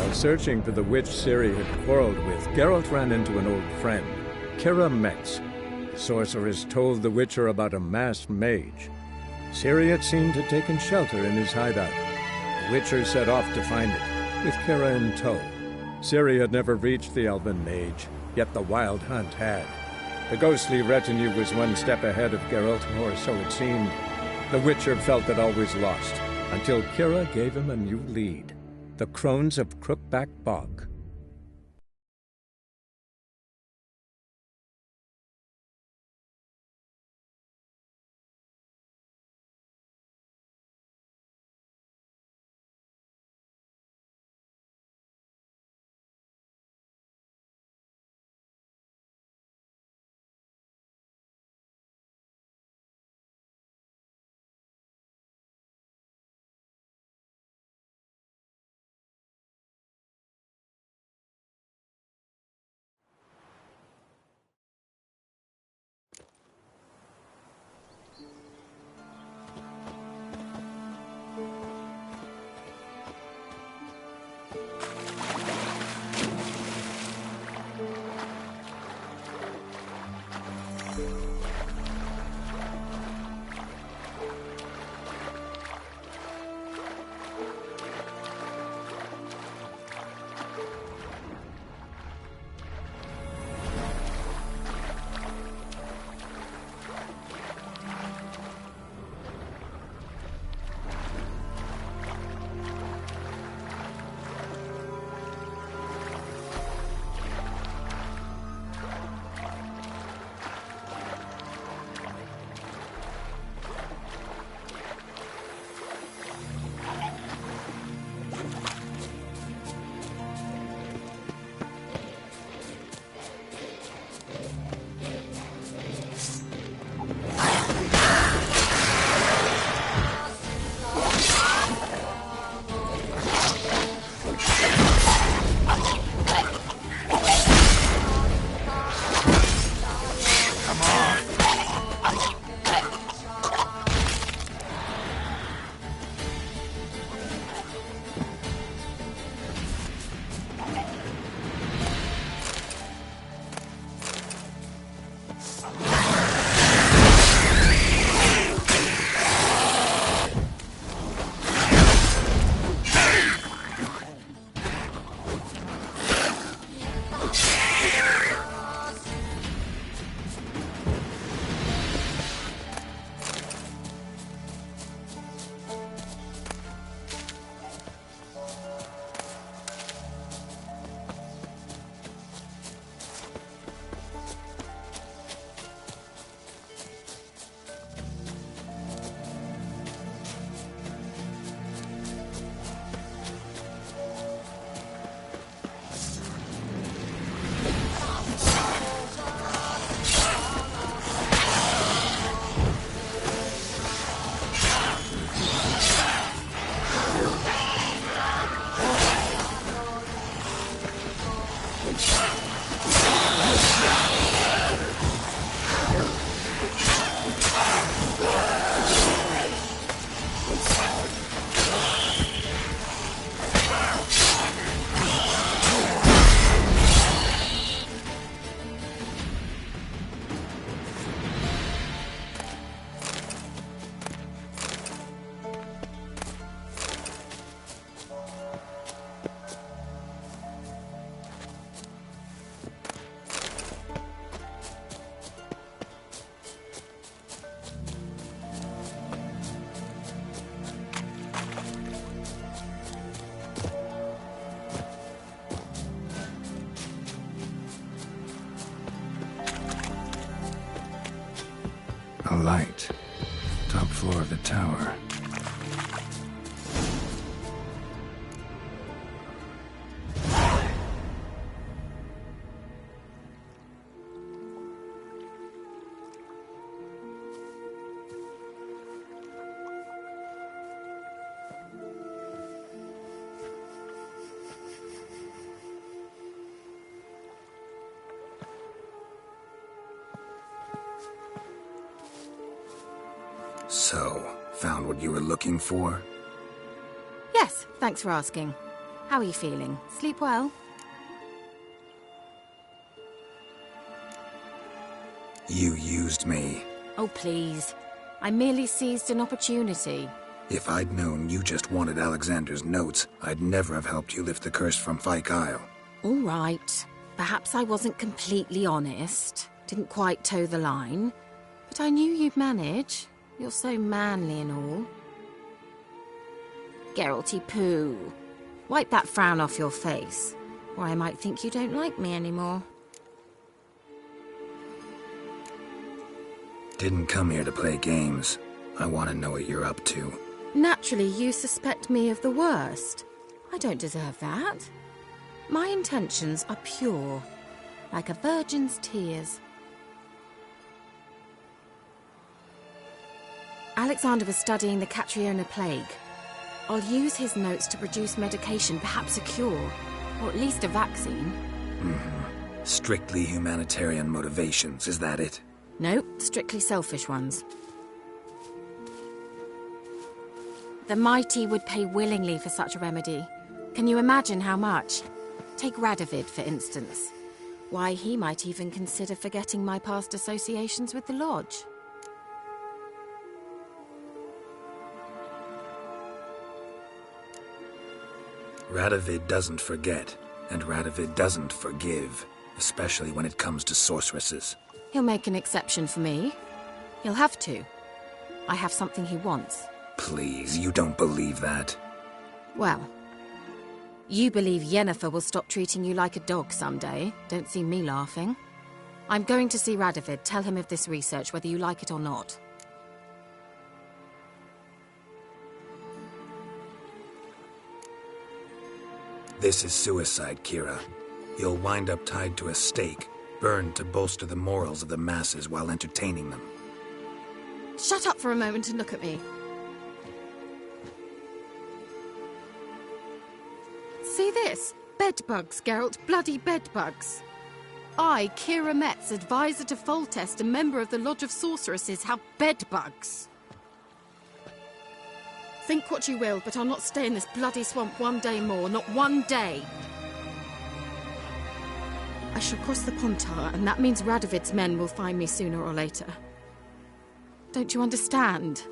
While searching for the witch Ciri had quarreled with, Geralt ran into an old friend, Kira Metz. The sorceress told the Witcher about a masked mage. Ciri had seemed to have taken shelter in his hideout. The Witcher set off to find it, with Kira in tow. Ciri had never reached the elven mage, yet the wild hunt had. The ghostly retinue was one step ahead of Geralt, or so it seemed. The Witcher felt that all was lost, until Kira gave him a new lead. The Crones of Crookback Bog. A light. Top floor of the tower. So, found what you were looking for? Yes, thanks for asking. How are you feeling? Sleep well? You used me. Oh, please. I merely seized an opportunity. If I'd known you just wanted Alexander's notes, I'd never have helped you lift the curse from Fyke Isle. All right. Perhaps I wasn't completely honest. Didn't quite toe the line. But I knew you'd manage. You're so manly and all. Geralty poo. Wipe that frown off your face, or I might think you don't like me anymore. Didn't come here to play games. I want to know what you're up to. Naturally, you suspect me of the worst. I don't deserve that. My intentions are pure, like a virgin's tears. Alexander was studying the Catriona plague. I'll use his notes to produce medication, perhaps a cure, or at least a vaccine. Strictly humanitarian motivations, is that it? No, strictly selfish ones. The mighty would pay willingly for such a remedy. Can you imagine how much? Take Radovid, for instance. Why, he might even consider forgetting my past associations with the Lodge. Radovid doesn't forget, and Radovid doesn't forgive, especially when it comes to sorceresses. He'll make an exception for me. He'll have to. I have something he wants. Please, you don't believe that. Well, you believe Yennefer will stop treating you like a dog someday. Don't see me laughing. I'm going to see Radovid. Tell him of this research, whether you like it or not. This is suicide, Kira. You'll wind up tied to a stake, burned to bolster the morals of the masses while entertaining them. Shut up for a moment and look at me. See this? Bedbugs, Geralt. Bloody bedbugs. I, Kira Metz, advisor to Foltest, a member of the Lodge of Sorceresses, have bedbugs. Think what you will, but I'll not stay in this bloody swamp one day more. Not one day. I shall cross the Pontar, and that means Radovid's men will find me sooner or later. Don't you understand?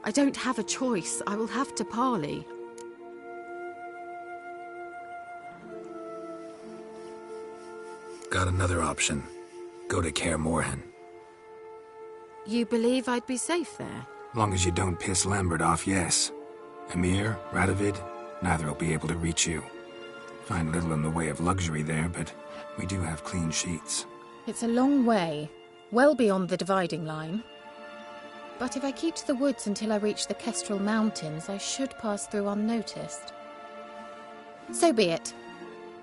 I don't have a choice. I will have to parley. Got another option. Go to Kaer Morhen. You believe I'd be safe there? Long as you don't piss Lambert off, yes. Emir, Radovid, neither will be able to reach you. Find little in the way of luxury there, but we do have clean sheets. It's a long way, well beyond the dividing line. But if I keep to the woods until I reach the Kestrel Mountains, I should pass through unnoticed. So be it.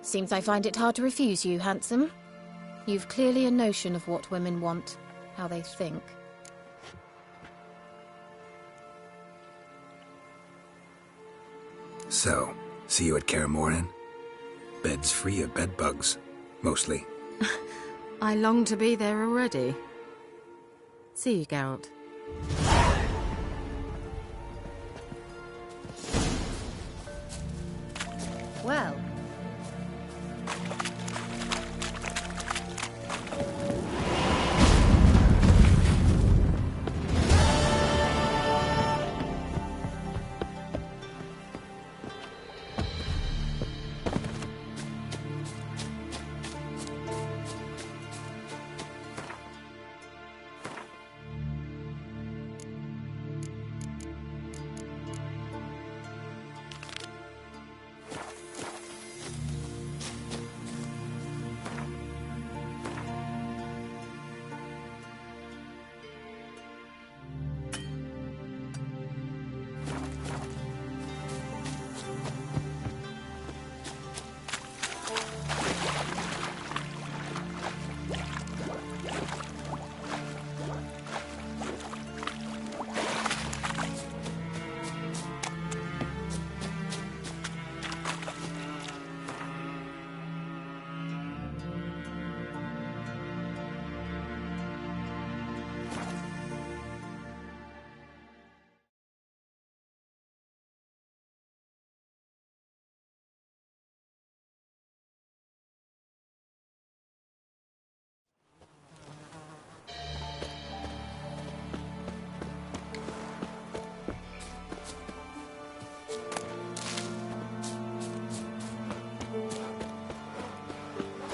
Seems I find it hard to refuse you, handsome. You've clearly a notion of what women want, how they think. So, see you at Kaer Morhen? Beds free of bedbugs, mostly. I long to be there already. See you, Geralt. Well.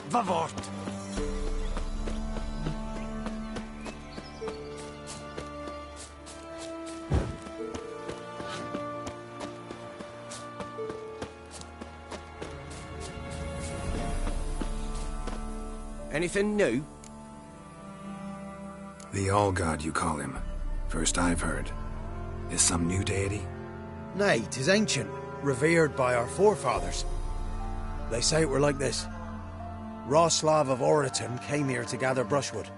Vavort! Anything new? The All-God, you call him. First I've heard. Is some new deity? Nay, 'tis ancient, revered by our forefathers. They say it were like this. Roslav of Oriton came here to gather brushwood.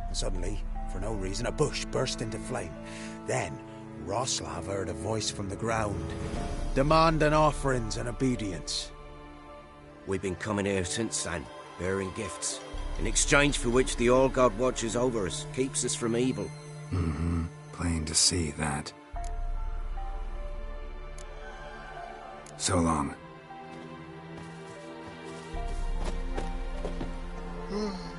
And suddenly, for no reason, a bush burst into flame. Then, Roslav heard a voice from the ground, demanding offerings and obedience. We've been coming here since then, bearing gifts, in exchange for which the All-God watches over us, keeps us from evil. Mm-hmm. Plain to see that. So long.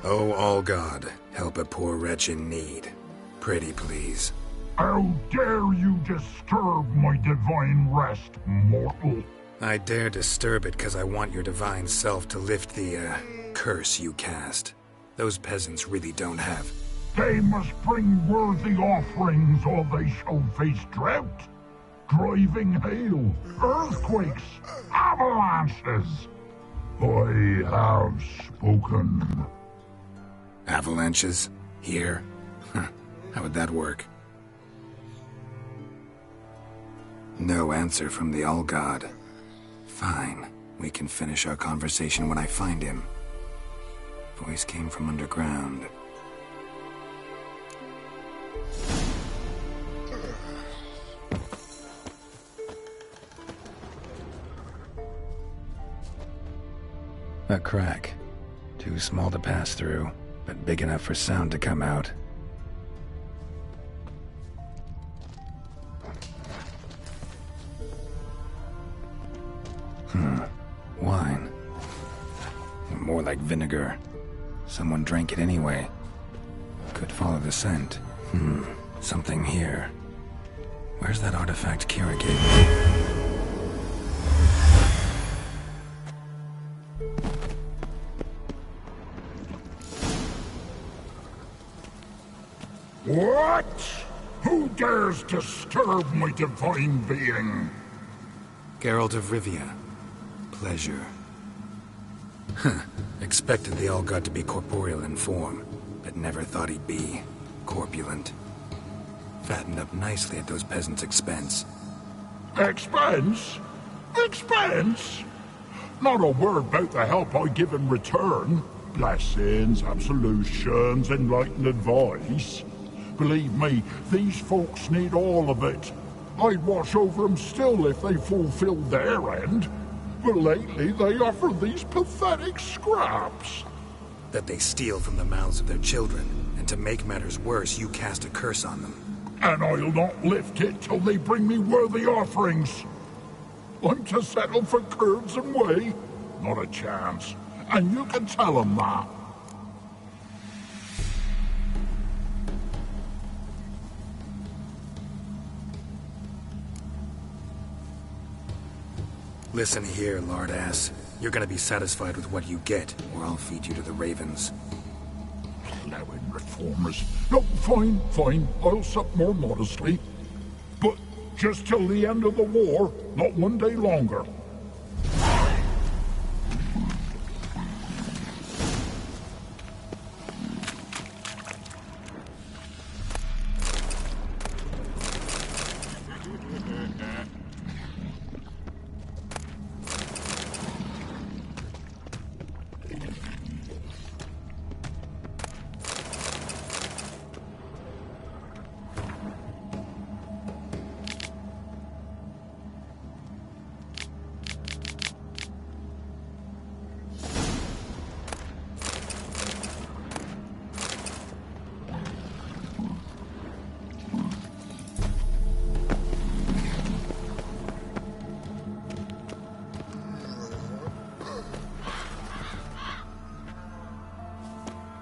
Oh, All-God, help a poor wretch in need. Pretty please. How dare you disturb my divine rest, mortal? I dare disturb it because I want your divine self to lift the, curse you cast. Those peasants really don't have. They must bring worthy offerings or they shall face drought, driving hail, earthquakes, avalanches. I have spoken. Avalanches? Here? How would that work? No answer from the All-God. Fine. We can finish our conversation when I find him. Voice came from underground. A crack. Too small to pass through, but big enough for sound to come out. Wine. More like vinegar. Someone drank it anyway. Could follow the scent. Something here. Where's that artifact Kira gave me? What? Who dares disturb my divine being? Geralt of Rivia. Pleasure. Expected the All-God to be corporeal in form, but never thought he'd be corpulent. Fattened up nicely at those peasants' expense. Expense? Expense? Not a word about the help I give in return. Blessings, absolutions, enlightened advice. Believe me, these folks need all of it. I'd watch over them still if they fulfilled their end. But lately they offer these pathetic scraps. That they steal from the mouths of their children, and to make matters worse, you cast a curse on them. And I'll not lift it till they bring me worthy offerings. I'm to settle for curds and whey? Not a chance. And you can tell them that. Listen here, lard-ass. You're gonna be satisfied with what you get, or I'll feed you to the ravens. Plowing reformers. No, fine, fine. I'll sup more modestly. But just till the end of the war, not one day longer.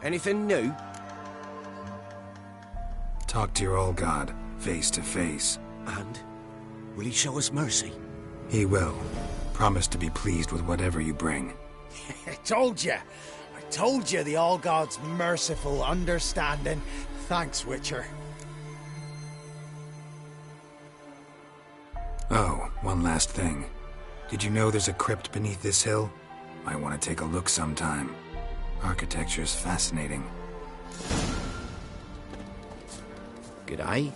Anything new? Talk to your All-God, face to face. And? Will he show us mercy? He will. Promise to be pleased with whatever you bring. I told you! I Told you the All-God's merciful understanding. Thanks, Witcher. Oh, one last thing. Did you know there's a crypt beneath this hill? Might want to take a look sometime. Architecture's fascinating. G'day.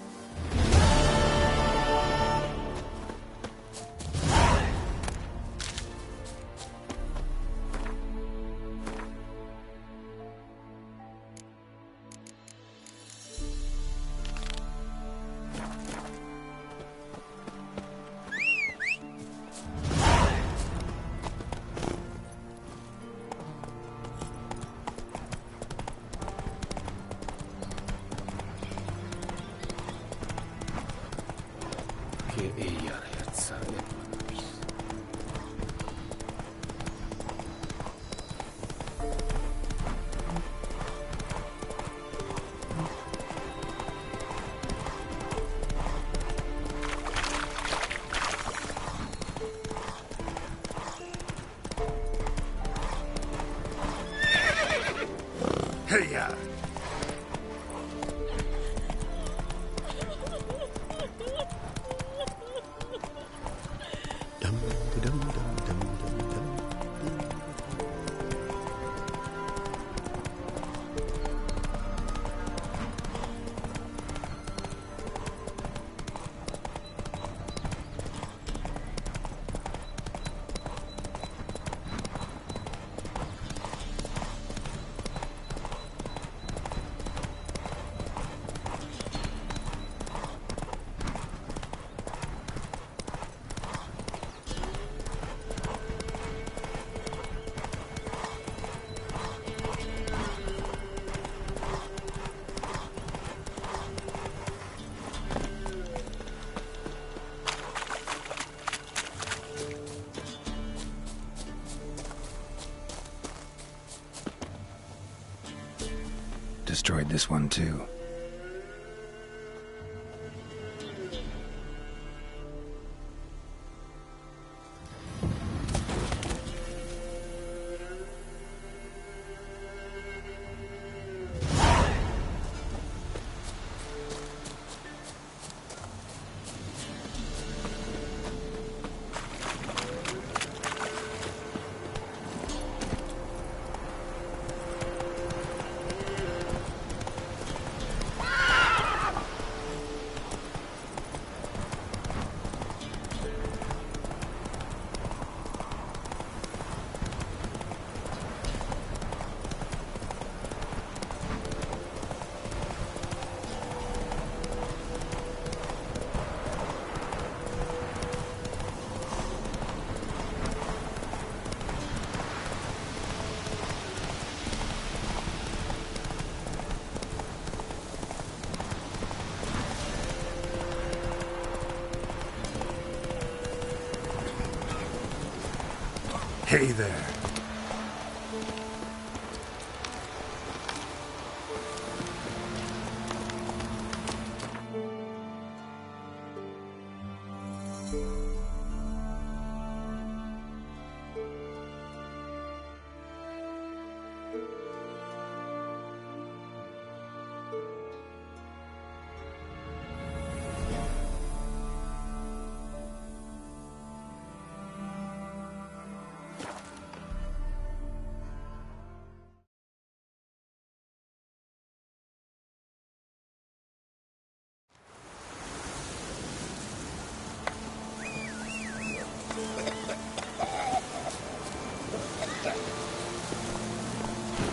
Hey-ya! Destroyed this one too. Hey there.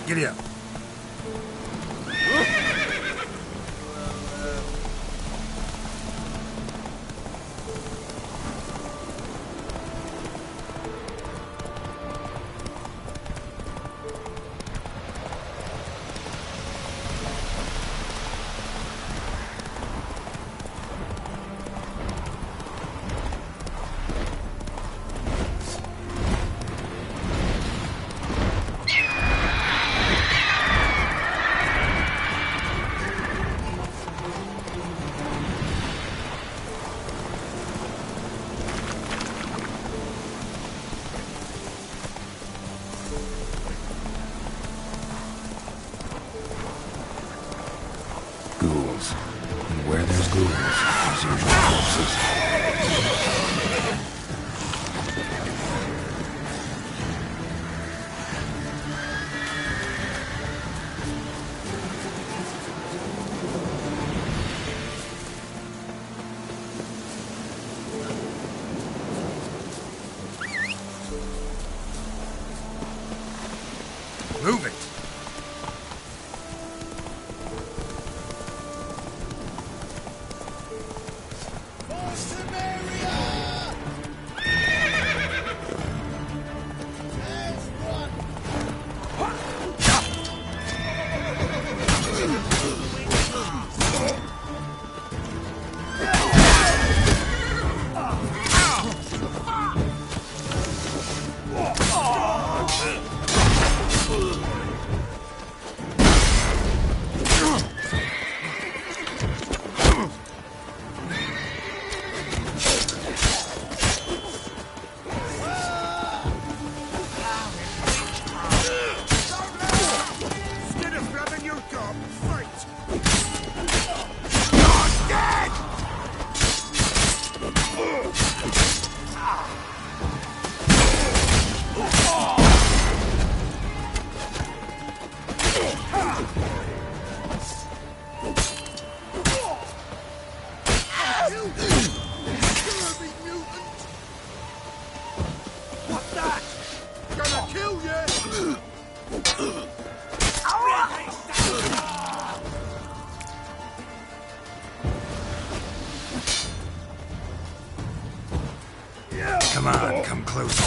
Giddy up. ghouls. And where there's ghouls, there's usually corpses. Move it! Come on, come closer.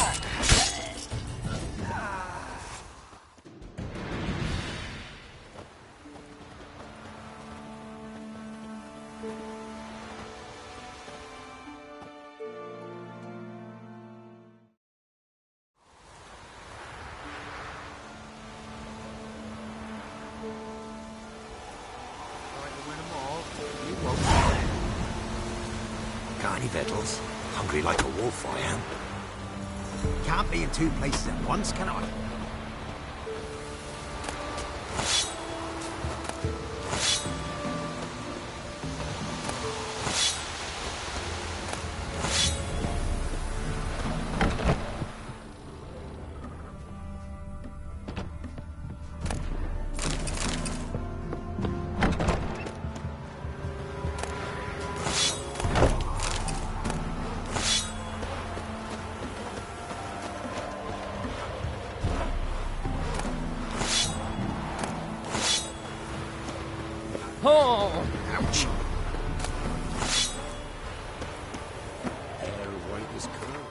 Got any victuals? Hungry like a wolf, I am. Can't be in two places at once, can I? Oh! Ouch! Air white as cool.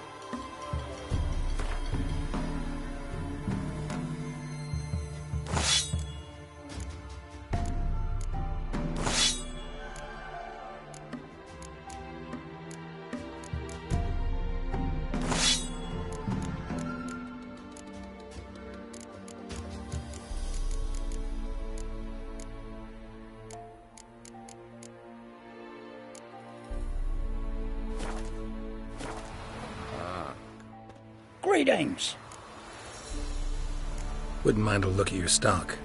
Greetings. Wouldn't mind a look at your stock.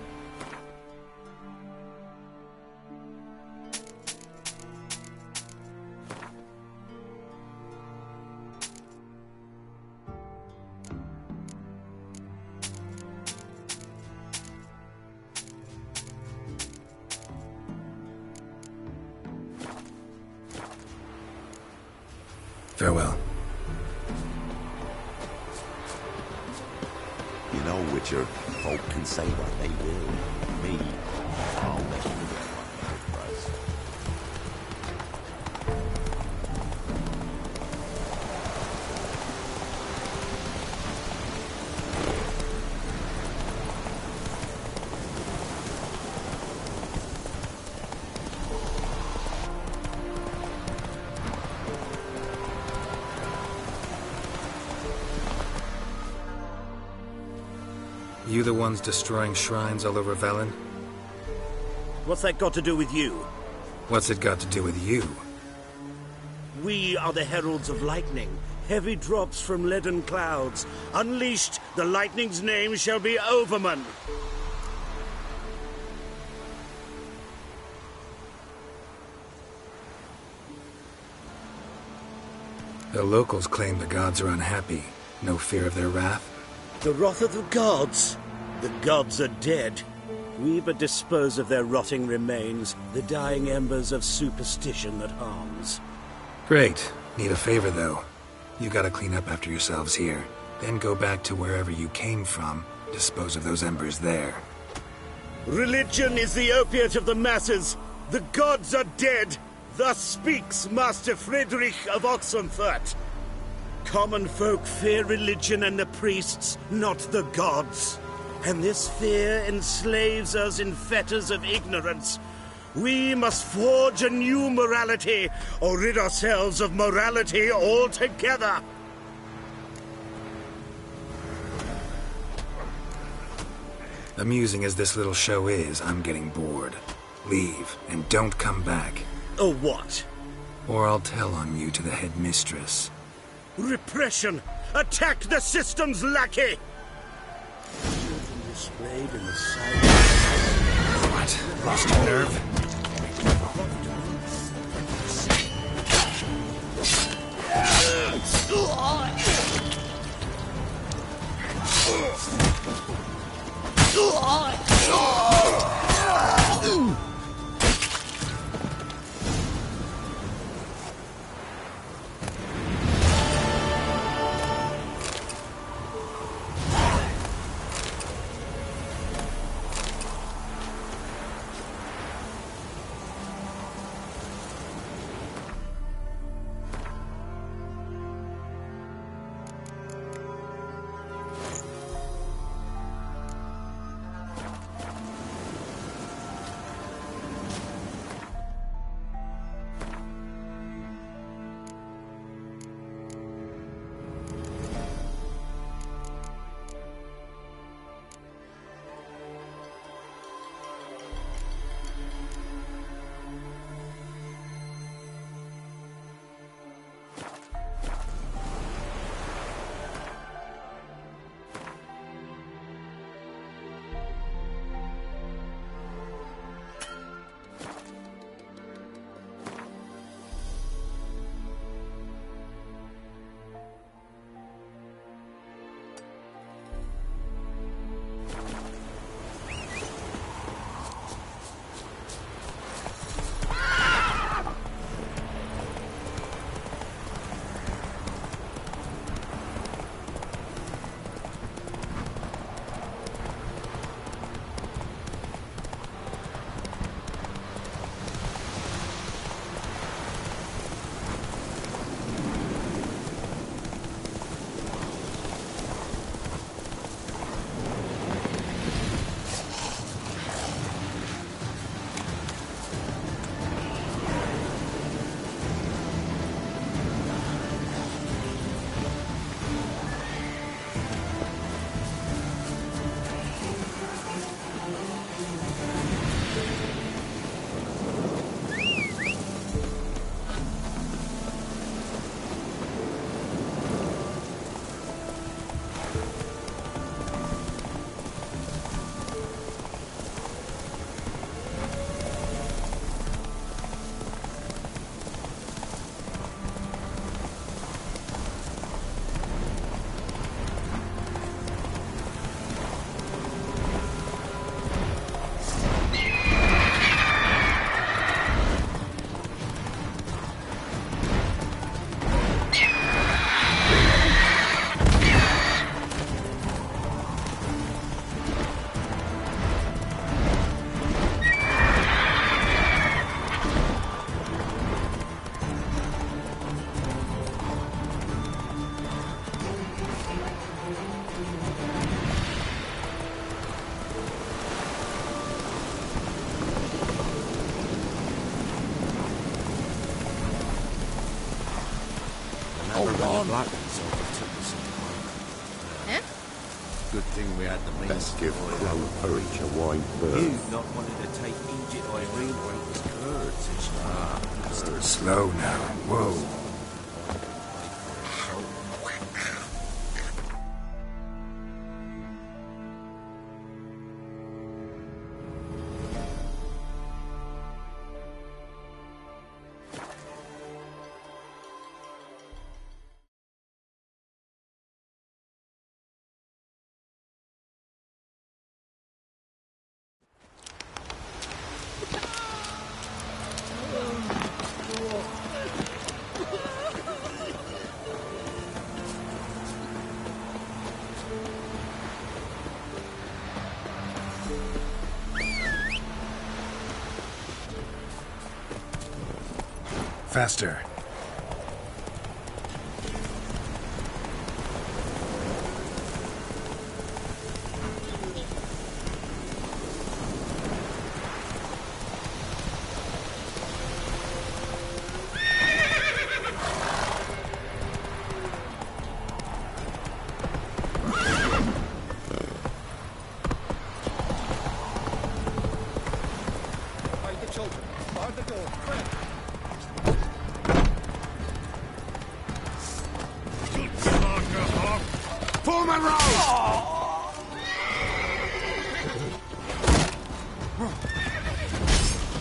Farewell. You know, Witcher, folk can say what they will. Me, I'll let you get my price. You the ones destroying shrines all over Velen? What's that got to do with you? What's it got to do with you? We are the heralds of lightning. Heavy drops from leaden clouds. Unleashed, the lightning's name shall be Overman. The locals claim the gods are unhappy. No fear of their wrath? The wrath of the gods? The gods are dead. We but dispose of their rotting remains, the dying embers of superstition that harms. Great. Need a favor, though. You gotta clean up after yourselves here. Then go back to wherever you came from. Dispose of those embers there. Religion is the opiate of the masses. The gods are dead. Thus speaks Master Friedrich of Oxenfurt. Common folk fear religion and the priests, not the gods. And this fear enslaves us in fetters of ignorance. We must forge a new morality, or rid ourselves of morality altogether. Amusing as this little show is, I'm getting bored. Leave, and don't come back. Or what? Or I'll tell on you to the headmistress. Repression! Attack the system's lackey! Displayed in the silence. What? Lost your nerve? Good thing we had the means. Best give Crow Porridge a wide berth. You not wanted to take Egypt Irene where it was Kurds. Slow now. Whoa. Faster.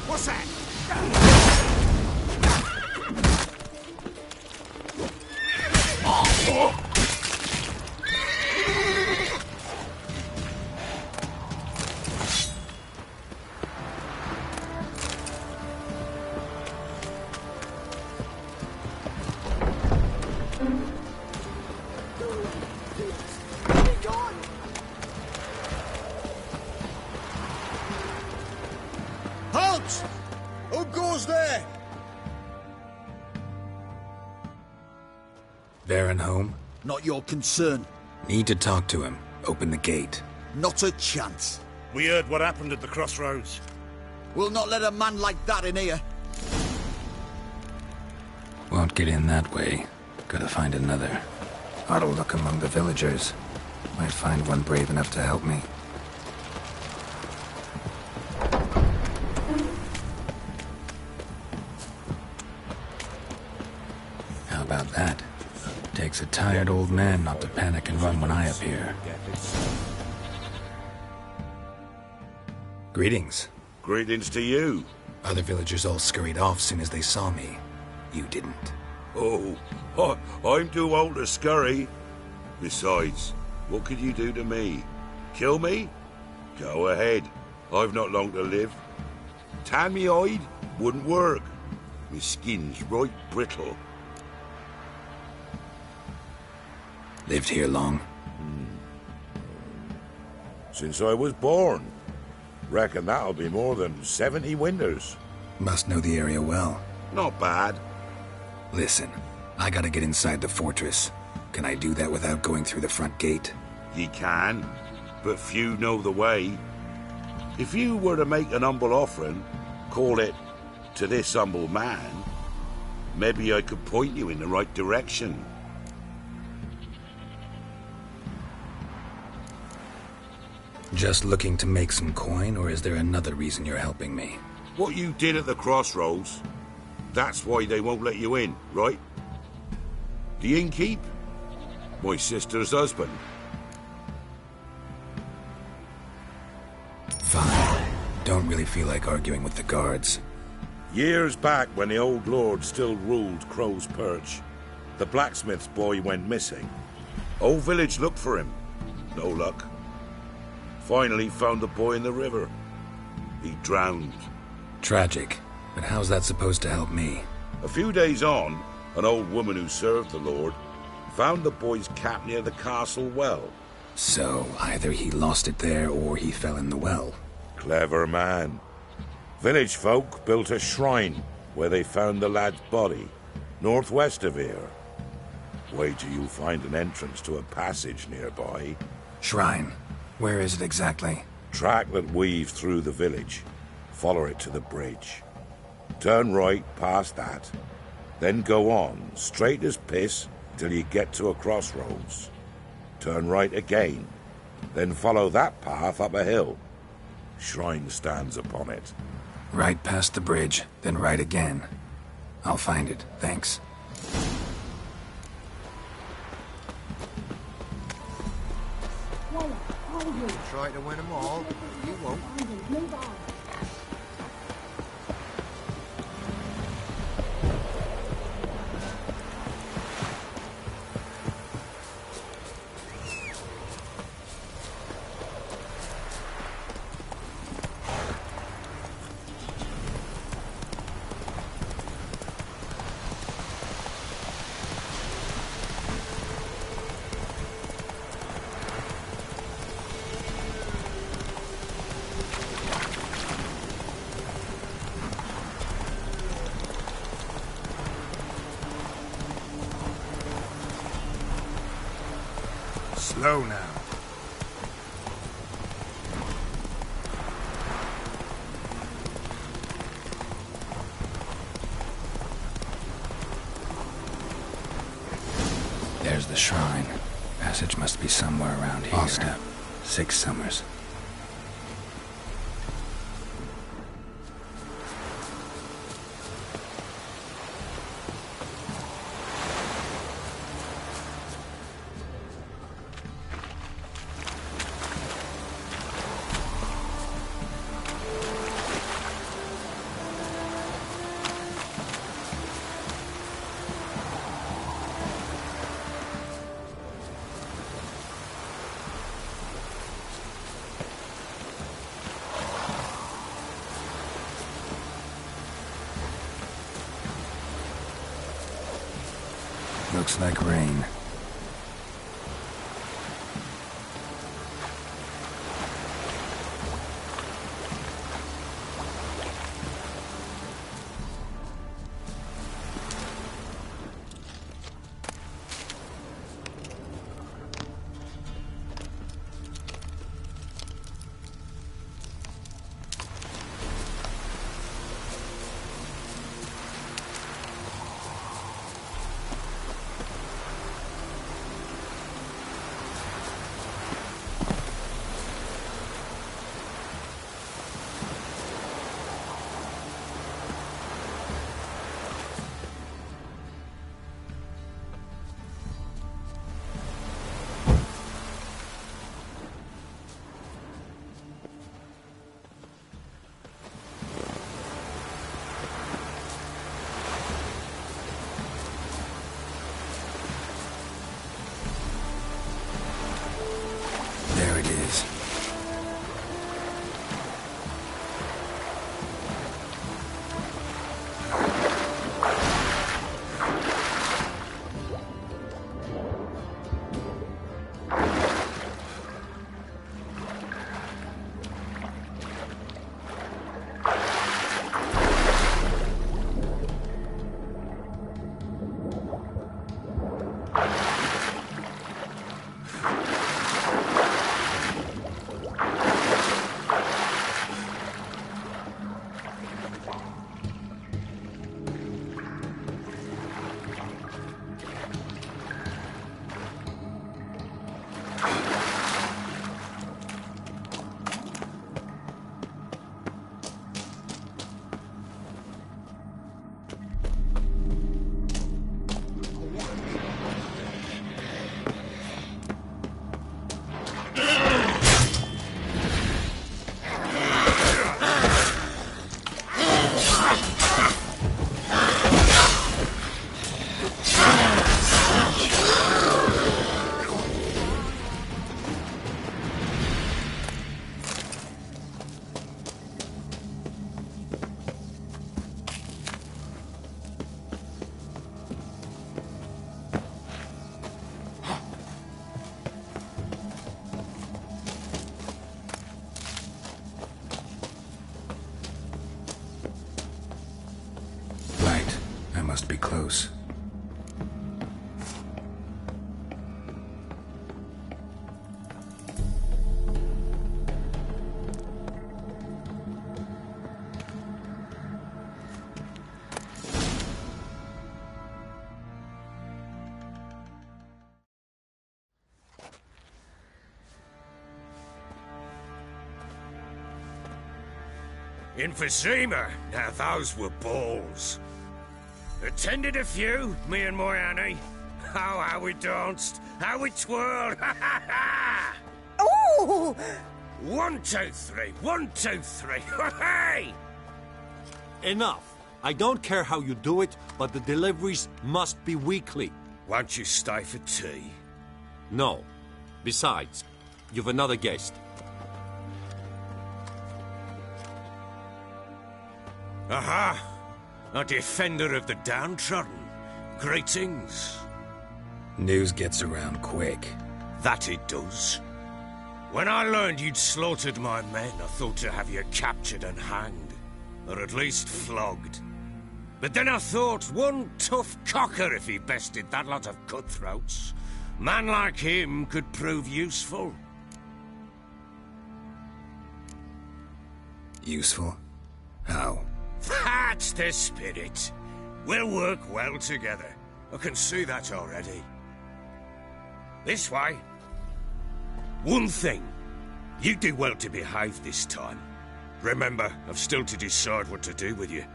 What's that? Halt! Who goes there? Baron home? Not your concern. Need to talk to him. Open the gate. Not a chance. We heard what happened at the crossroads. We'll not let a man like that in here. Won't get in that way. Gotta find another. Ought to look among the villagers. Might find one brave enough to help me. How about that? Takes a tired old man not to panic and run when I appear. Greetings. Greetings to you. Other villagers all scurried off soon as they saw me. You didn't. Oh, I'm too old to scurry. Besides, what could you do to me? Kill me? Go ahead. I've not long to live. Tan me hide? Wouldn't work. My skin's right brittle. Lived here long? Since I was born. Reckon that'll be more than 70 winters. Must know the area well. Not bad. Listen, I gotta get inside the fortress. Can I do that without going through the front gate? Ye can, but few know the way. If you were to make an humble offering, call it, to this humble man, maybe I could point you in the right direction. Just looking to make some coin, or is there another reason you're helping me? What you did at the crossroads, that's why they won't let you in, right? The innkeep? My sister's husband. Fine. Don't really feel like arguing with the guards. Years back, when the old lord still ruled Crow's Perch, the blacksmith's boy went missing. Whole village looked for him. No luck. Finally found the boy in the river. He drowned. Tragic. But how's that supposed to help me? A few days on, an old woman who served the lord found the boy's cap near the castle well. So, either he lost it there or he fell in the well. Clever man. Village folk built a shrine where they found the lad's body, northwest of here. Wait till you find an entrance to a passage nearby. Shrine. Where is it exactly? Track that weaves through the village. Follow it to the bridge. Turn right past that. Then go on, straight as piss, till you get to a crossroads. Turn right again. Then follow that path up a hill. Shrine stands upon it. Right past the bridge, then right again. I'll find it, thanks. Try to win them all, you won't. Slow now. There's the shrine. Passage must be somewhere around here. I'll step. 6 summers. Looks like rain. There it is. Must be close. Emphysema. Now those were balls. Attended a few, me and my Annie. Oh, how we danced, how we twirled, ha ha ha! Ooh! 1, 2, 3, 1, 2, 3, hey! Enough. I don't care how you do it, but the deliveries must be weekly. Won't you stay for tea? No. Besides, you've another guest. Aha! A defender of the downtrodden. Greetings. News gets around quick. That it does. When I learned you'd slaughtered my men, I thought to have you captured and hanged. Or at least flogged. But then I thought, one tough cocker if he bested that lot of cutthroats. Man like him could prove useful. Useful? How? That's the spirit. We'll work well together. I can see that already. This way. One thing. You do well to behave this time. Remember, I've still to decide what to do with you.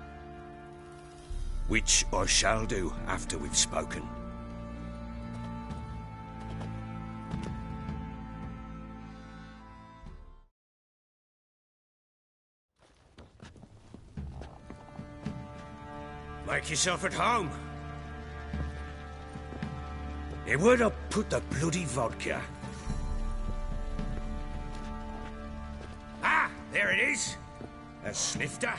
Which I shall do after we've spoken. Make yourself at home. Now, where'd I put the bloody vodka? Ah, there it is. A snifter.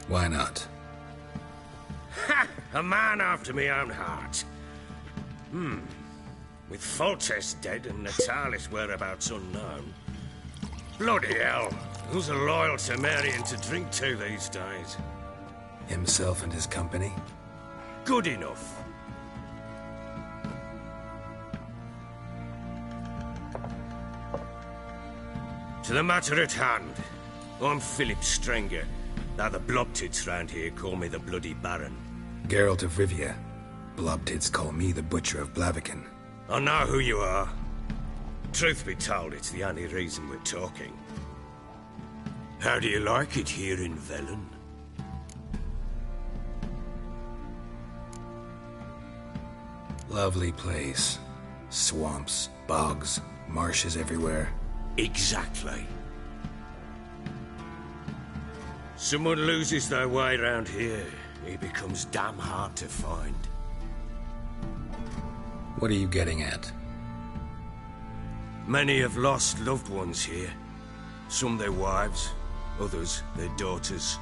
Why not? Ha! A man after my own heart. With Foltest dead and Natalis' whereabouts unknown. Bloody hell. Who's a loyal Temerian to drink to these days? Himself and his company? Good enough. To the matter at hand. I'm Philip Strenger. Now the Blobtits round here call me the Bloody Baron. Geralt of Rivia. Blobtits call me the Butcher of Blaviken. I know who you are. Truth be told, it's the only reason we're talking. How do you like it here in Velen? Lovely place. Swamps, bogs, marshes everywhere. Exactly. Someone loses their way around here, he becomes damn hard to find. What are you getting at? Many have lost loved ones here. Some their wives, others their daughters.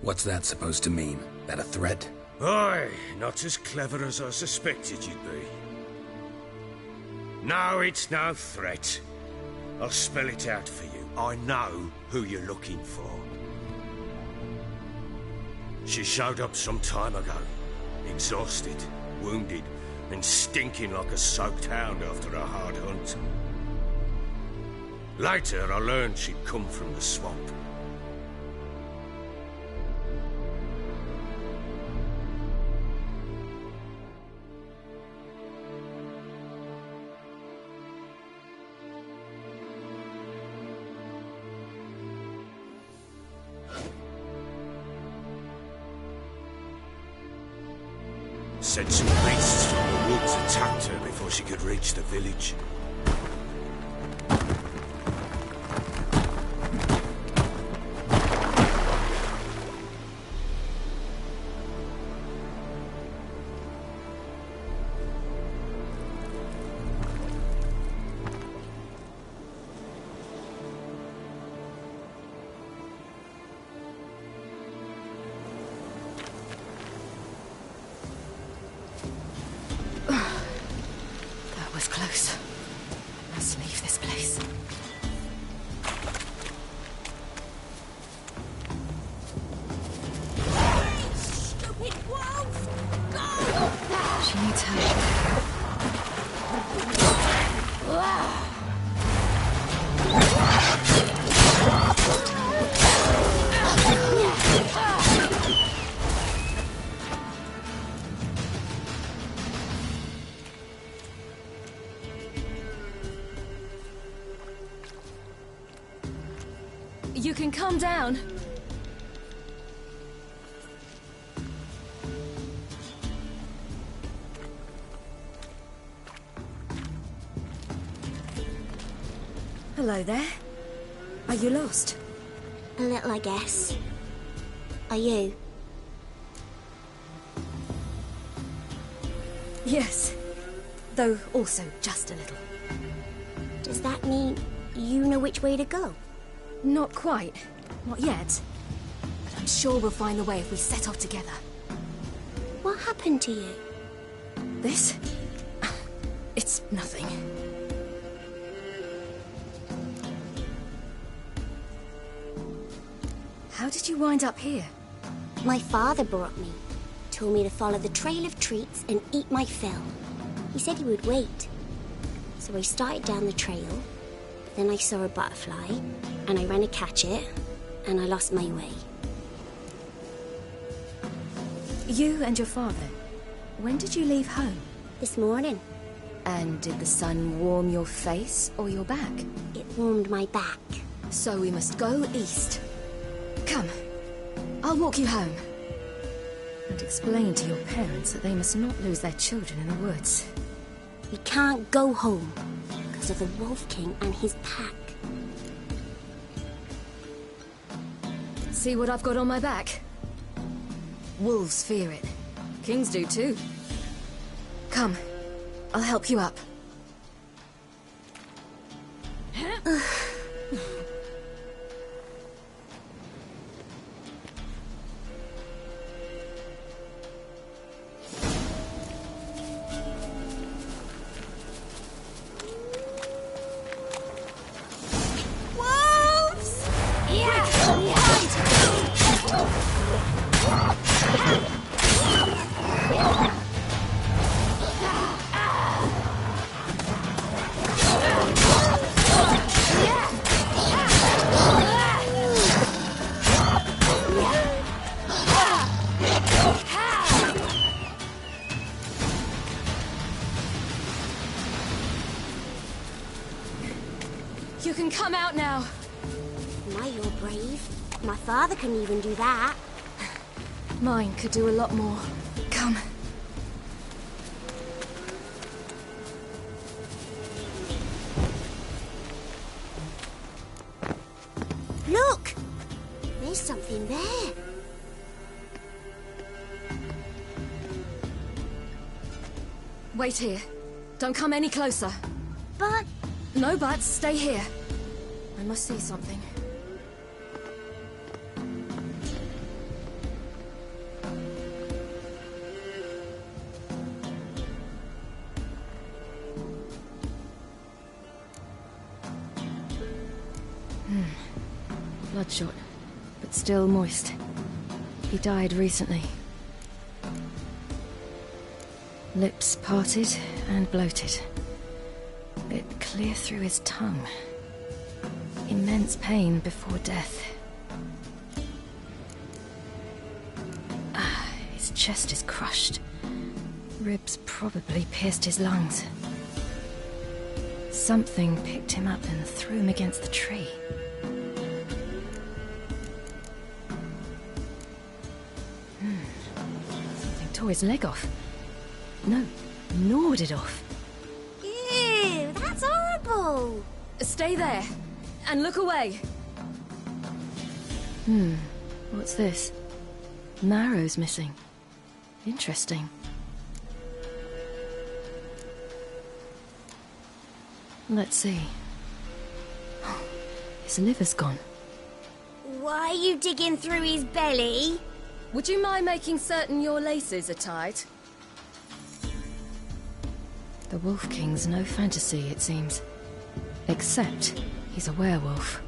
What's that supposed to mean? That a threat? Aye, not as clever as I suspected you'd be. No, it's no threat. I'll spell it out for you. I know who you're looking for. She showed up some time ago. Exhausted, wounded, and stinking like a soaked hound after a hard hunt. Later, I learned she'd come from the swamp. Said some beasts from the woods attacked her before she could reach the village. Close. I must leave this place. Stupid wolf! Go! She needs help. You can calm down. Hello there. Are you lost? A little, I guess. Are you? Yes. Though also just a little. Does that mean you know which way to go? Not quite. Not yet. But I'm sure we'll find the way if we set off together. What happened to you? This? It's nothing. How did you wind up here? My father brought me. Told me to follow the trail of treats and eat my fill. He said he would wait. So I started down the trail. Then I saw a butterfly, and I ran to catch it, and I lost my way. You and your father, when did you leave home? This morning. And did the sun warm your face or your back? It warmed my back. So we must go east. Come, I'll walk you home. And explain to your parents that they must not lose their children in the woods. We can't go home because of the Wolf King and his pack. See what I've got on my back? Wolves fear it. Kings do too. Come, I'll help you up. You can come out now. My, you're brave. My father couldn't even do that. Mine could do a lot more. Come. Look! There's something there. Wait here. Don't come any closer. But... No buts. Stay here. I must see something. Bloodshot, but still moist. He died recently. Lips parted and bloated. Bit clear through his tongue. Immense pain before death. His chest is crushed. Ribs probably pierced his lungs. Something picked him up and threw him against the tree. Something tore his leg off. No, gnawed it off. Ew, that's horrible! Stay there, and look away. What's this? Marrow's missing. Interesting. Let's see. His liver's gone. Why are you digging through his belly? Would you mind making certain your laces are tight? The Wolf King's no fantasy, it seems. Except he's a werewolf.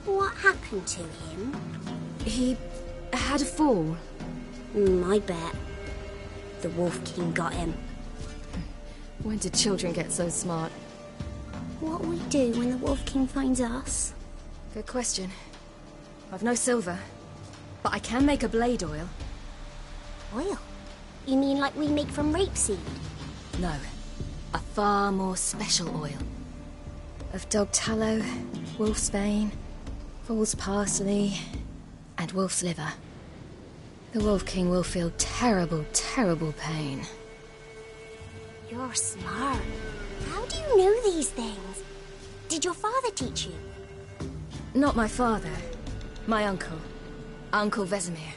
What happened to him? He had a fall. I bet. The Wolf King got him. When did children get so smart? What'll we do when the Wolf King finds us? Good question. I've no silver, but I can make a blade oil. Oil? You mean like we make from rapeseed? No, a far more special oil. Of dog tallow, wolf's bane, fool's parsley, and wolf's liver. The Wolf King will feel terrible, terrible pain. You're smart. How do you know these things? Did your father teach you? Not my father. My uncle. Uncle Vesemir.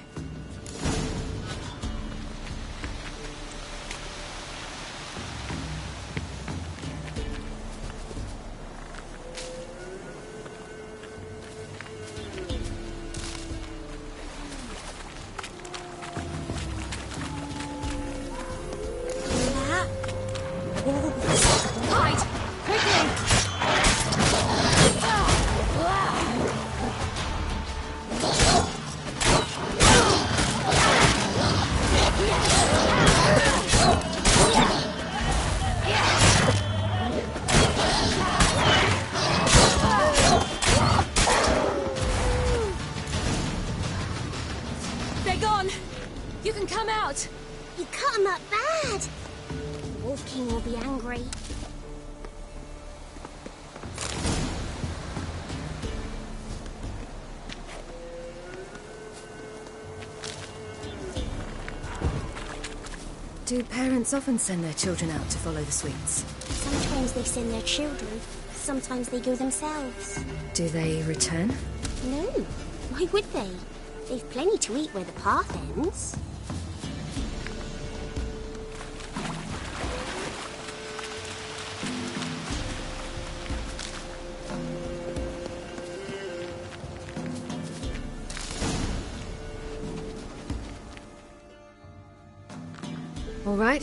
You can come out! You cut him up bad! The Wolf King will be angry. Do parents often send their children out to follow the sweets? Sometimes they send their children, sometimes they go themselves. Do they return? No, why would they? They've plenty to eat where the path ends. All right,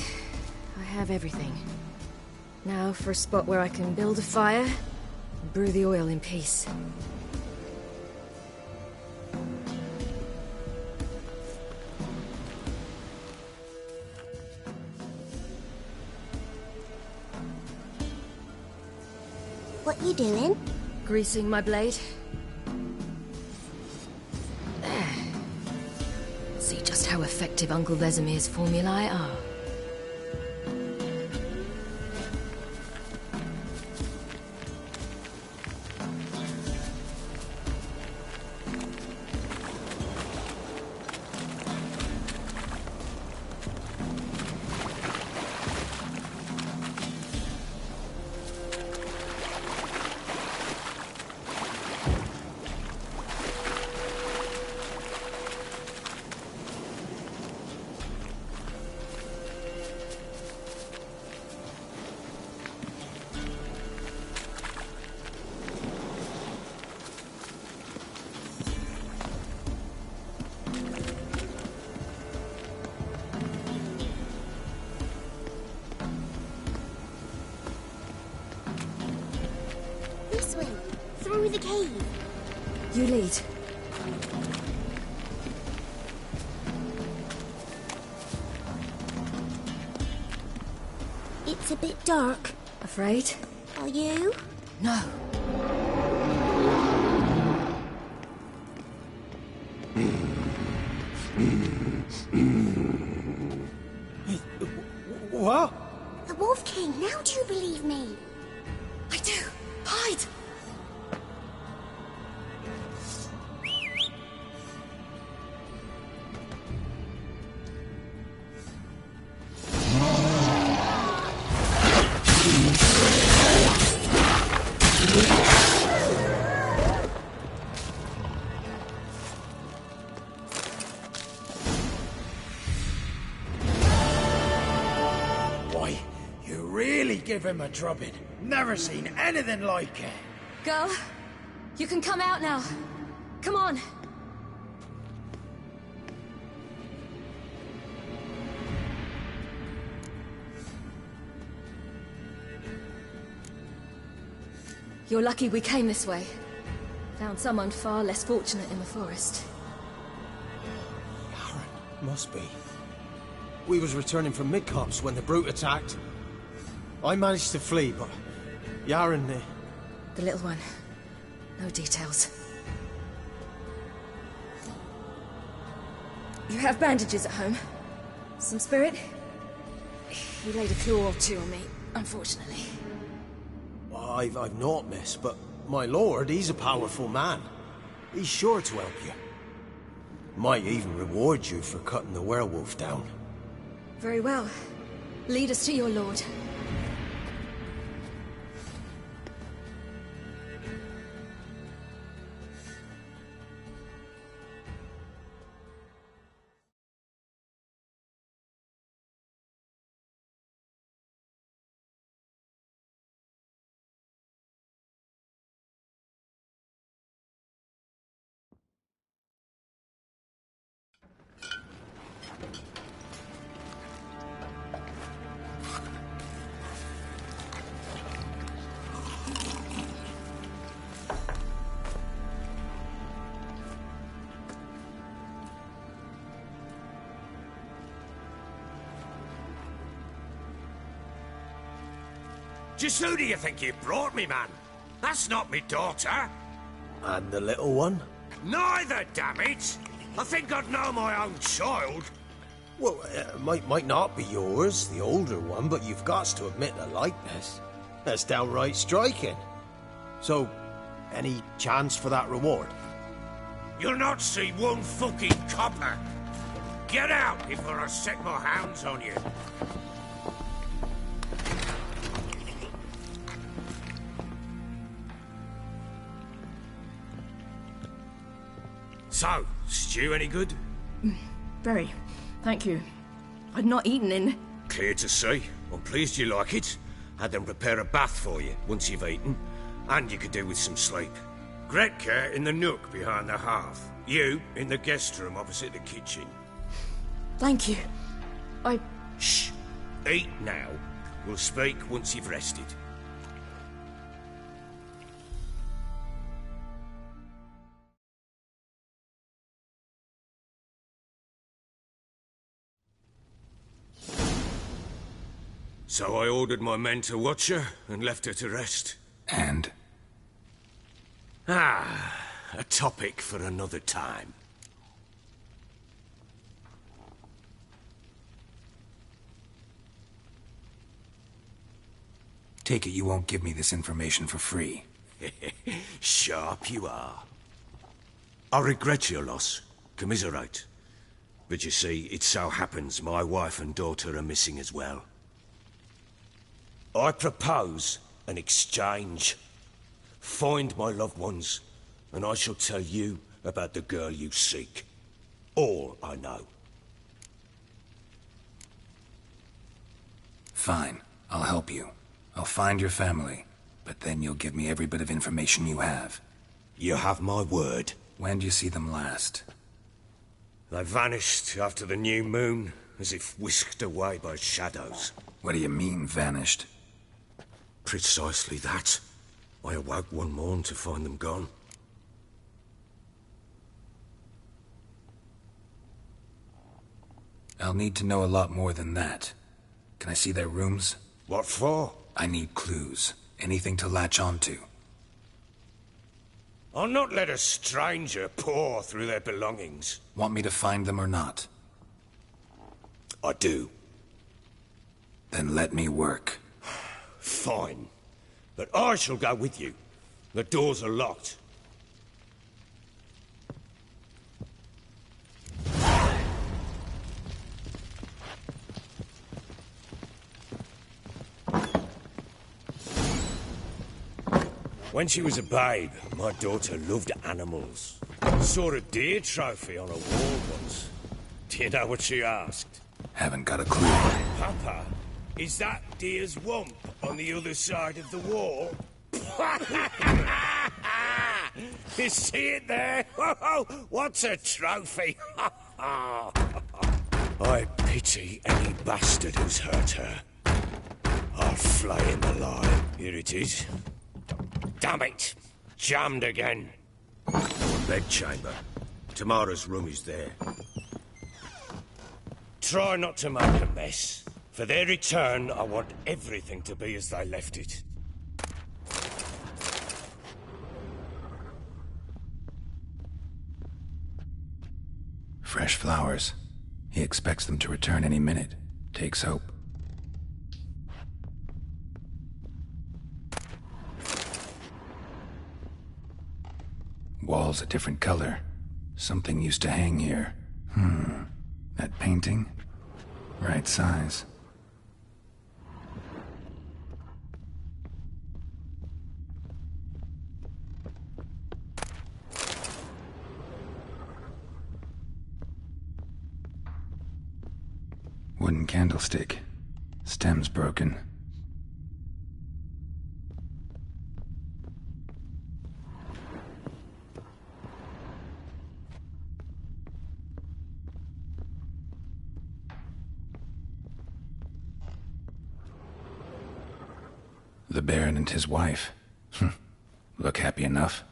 I have everything. Now for a spot where I can build a fire and brew the oil in peace. What you doing? Greasing my blade. There. See just how effective Uncle Vesemir's formulae are. This way, through the cave. You lead. It's a bit dark. Afraid? Are you? No. What? The Wolf King, now do you believe me? I do. Hide! Why, you really give him a drubbing. Never seen anything like it. Girl, you can come out now. Come on. You're lucky we came this way. Found someone far less fortunate in the forest. Aaron, must be. We was returning from Midcops when the brute attacked. I managed to flee, but Yaren... The little one. No details. You have bandages at home? Some spirit? He laid a claw or two on me, unfortunately. I've not, miss, but my lord, he's a powerful man. He's sure to help you. Might even reward you for cutting the werewolf down. Very well. Lead us to your lord. Just who do you think you brought me, man? That's not me daughter. And the little one? Neither, damn it! I think I'd know my own child. Well, might not be yours, the older one, but you've got to admit the likeness. That's downright striking. So, any chance for that reward? You'll not see one fucking copper. Get out before I set my hounds on you. So, stew any good? Very. Thank you. I'd not eaten in... Clear to see. I'm pleased you like it. Had them prepare a bath for you once you've eaten. And you could do with some sleep. Gretka in the nook behind the hearth. You in the guest room opposite the kitchen. Thank you. Shh. Eat now. We'll speak once you've rested. So I ordered my men to watch her and left her to rest. And? A topic for another time. Take it you won't give me this information for free. Sharp you are. I regret your loss. Commiserate. But you see, it so happens my wife and daughter are missing as well. I propose an exchange. Find my loved ones, and I shall tell you about the girl you seek. All I know. Fine. I'll help you. I'll find your family, but then you'll give me every bit of information you have. You have my word. When do you see them last? They vanished after the new moon, as if whisked away by shadows. What do you mean, vanished? Precisely that. I awoke one morn to find them gone. I'll need to know a lot more than that. Can I see their rooms? What for? I need clues. Anything to latch onto. I'll not let a stranger pore through their belongings. Want me to find them or not? I do. Then let me work. Fine. But I shall go with you. The doors are locked. When she was a babe, my daughter loved animals. Saw a deer trophy on a wall once. Do you know what she asked? Haven't got a clue. Papa, is that deer's wump on the other side of the wall? You see it there? What's a trophy? I pity any bastard who's hurt her. I'll flay him alive. Here it is. Damn it! Jammed again. Bedchamber. Tamara's room is there. Try not to make a mess. For their return, I want everything to be as they left it. Fresh flowers. He expects them to return any minute. Takes hope. Walls a different color. Something used to hang here. That painting? Right size. Wooden candlestick. Stem's broken. The Baron and his wife. Look happy enough.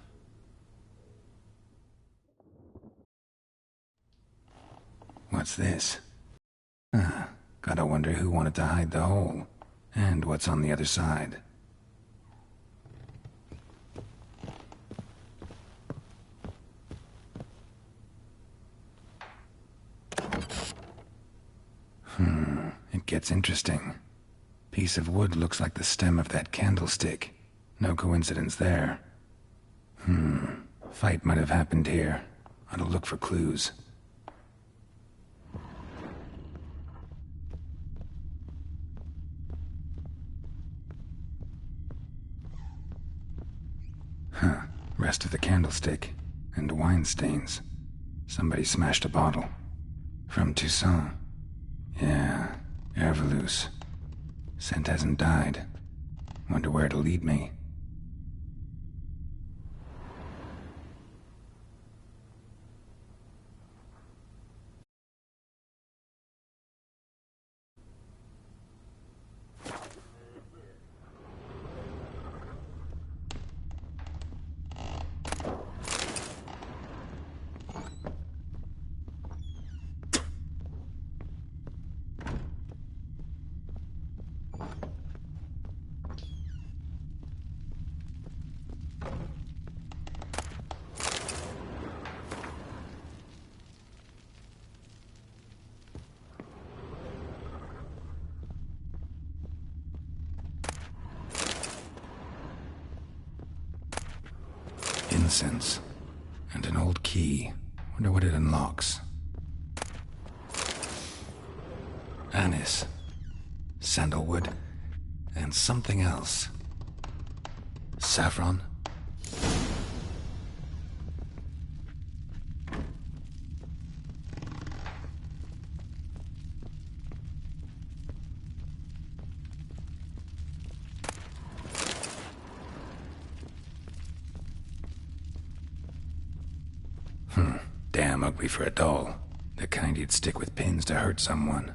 What's this? Gotta wonder who wanted to hide the hole. And what's on the other side. gets interesting. Piece of wood looks like the stem of that candlestick. No coincidence there. Fight might have happened here. Ought to look for clues. Rest of the candlestick. And wine stains. Somebody smashed a bottle. From Toussaint. Yeah, Herveloos. Scent hasn't died. Wonder where it'll lead me. Incense. And an old key. Wonder what it unlocks. Anise. Sandalwood. And something else. Saffron? Damn ugly for a doll. The kind you'd stick with pins to hurt someone.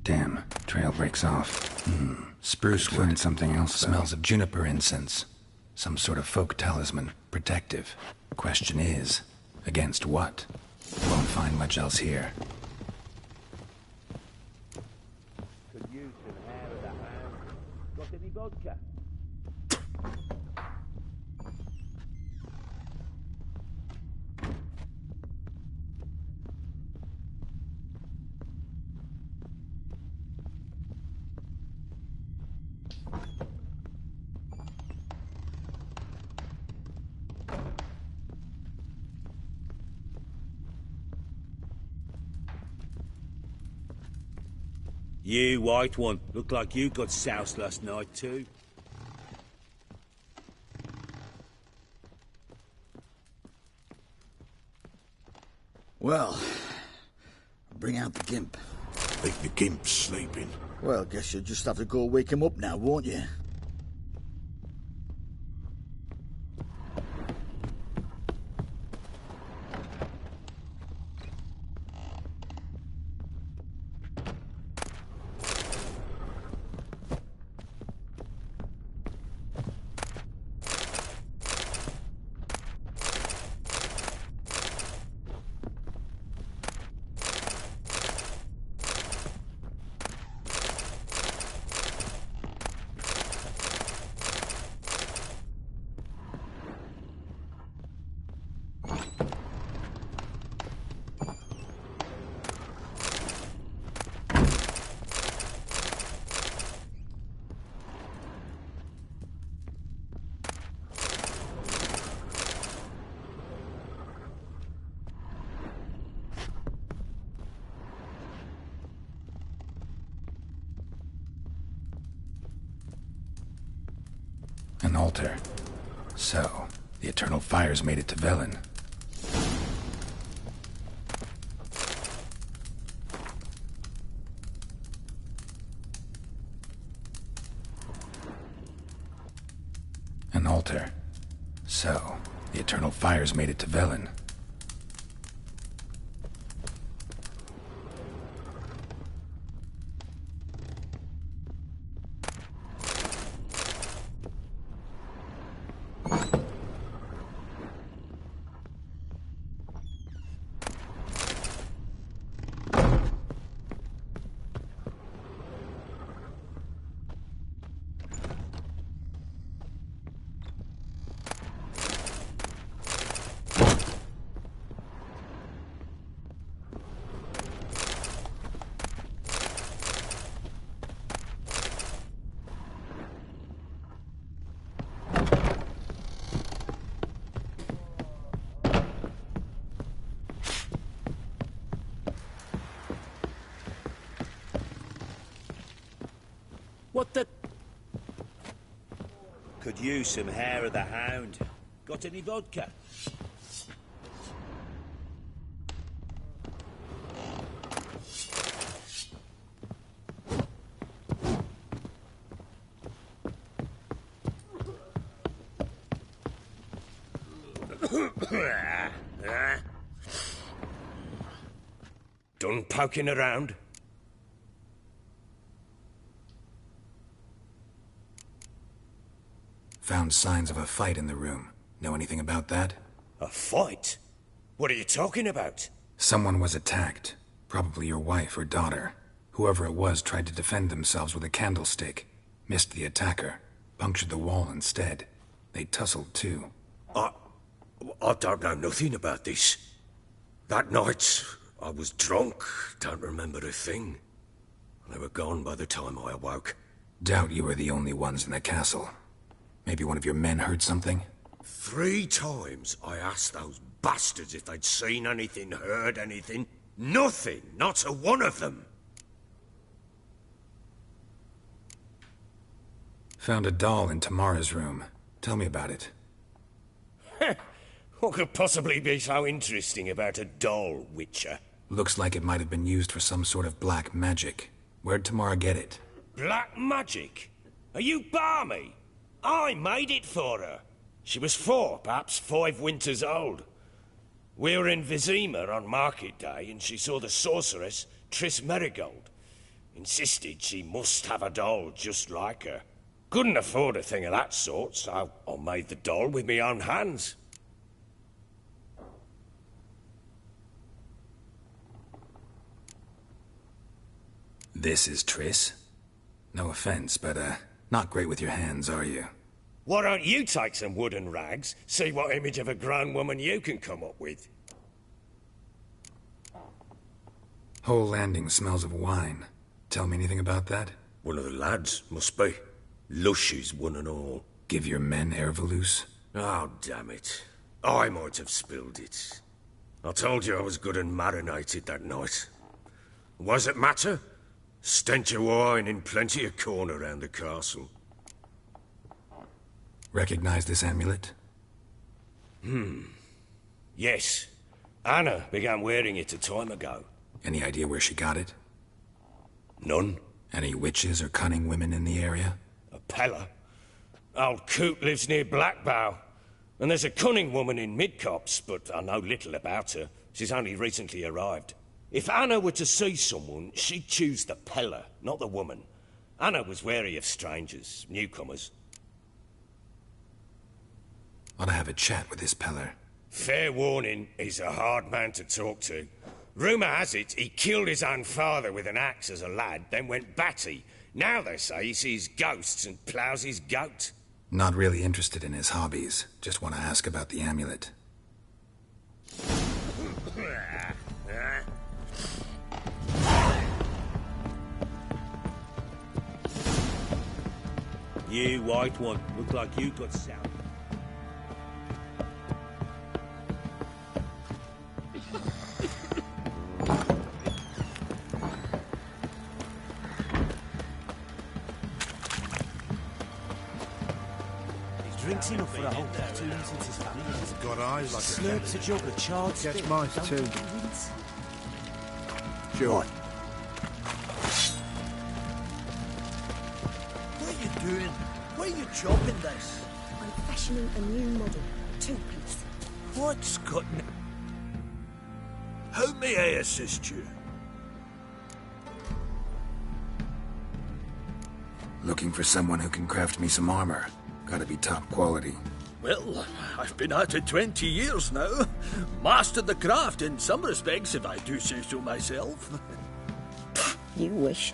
Damn, trail breaks off. Spruce wood. Find something else. Smells of juniper incense. Some sort of folk talisman. Protective. Question is, against what? Won't find much else here. Could use some hair of the hand. Got any vodka? You, white one. Look like you got soused last night, too. Well, bring out the gimp. Think the gimp's sleeping. Well, guess you'll just have to go wake him up now, won't you? An altar. So, the eternal fires made it to Velen. altar. So, the eternal fires made it to Velen. What the... Could use some hair of the hound. Got any vodka? Done poking around? Found signs of a fight in the room. Know anything about that? A fight? What are you talking about? Someone was attacked. Probably your wife or daughter. Whoever it was tried to defend themselves with a candlestick. Missed the attacker. Punctured the wall instead. They tussled too. I don't know nothing about this. That night, I was drunk. Don't remember a thing. They were gone by the time I awoke. Doubt you were the only ones in the castle. Maybe one of your men heard something? 3 times I asked those bastards if they'd seen anything, heard anything. Nothing! Not a one of them! Found a doll in Tamara's room. Tell me about it. What could possibly be so interesting about a doll, Witcher? Looks like it might have been used for some sort of black magic. Where'd Tamara get it? Black magic? Are you balmy? I made it for her. She was 4, perhaps 5 winters old. We were in Vizima on market day, and she saw the sorceress, Triss Merigold. Insisted she must have a doll just like her. Couldn't afford a thing of that sort, so I made the doll with my own hands. This is Triss? No offense, but, not great with your hands, are you? Why don't you take some wooden rags, see what image of a grown woman you can come up with? Whole landing smells of wine. Tell me anything about that? One of the lads, must be. Lushes, one and all. Give your men Ervalus? Oh, damn it. I might have spilled it. I told you I was good and marinated that night. What does it matter? Stench of wine in plenty of corn around the castle. Recognize this amulet? Yes. Anna began wearing it a time ago. Any idea where she got it? None. Any witches or cunning women in the area? A Pella. Old Coot lives near Blackbow. And there's a cunning woman in Midcopse, but I know little about her. She's only recently arrived. If Anna were to see someone, she'd choose the Pella, not the woman. Anna was wary of strangers, newcomers. Ought to have a chat with this Peller. Fair warning, he's a hard man to talk to. Rumour has it he killed his own father with an axe as a lad, then went batty. Now they say he sees ghosts and ploughs his goat. Not really interested in his hobbies. Just want to ask about the amulet. You white one, look like you got sound. Drinks enough for a whole platoon since his family has got eyes like slurps a jug of charred Gets spit. mice too. Sure. What are you doing? Why are you chopping this? I'm fashioning a new model. 2-piece. What's got... How may I assist you? Looking for someone who can craft me some armor. Gotta be top quality. Well, I've been at it 20 years now. Mastered the craft in some respects, if I do say so myself. You wish.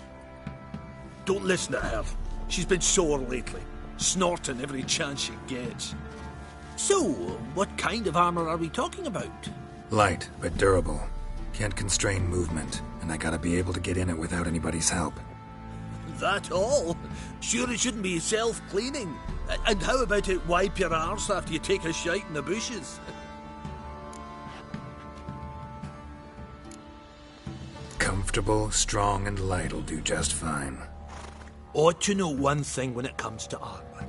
Don't listen to her. She's been sore lately, snorting every chance she gets. So, what kind of armor are we talking about? Light, but durable. Can't constrain movement, and I gotta be able to get in it without anybody's help. That all? Sure it shouldn't be self-cleaning. And how about it wipe your arse after you take a shite in the bushes? Comfortable, strong, and light'll do just fine. Ought to know one thing when it comes to armor.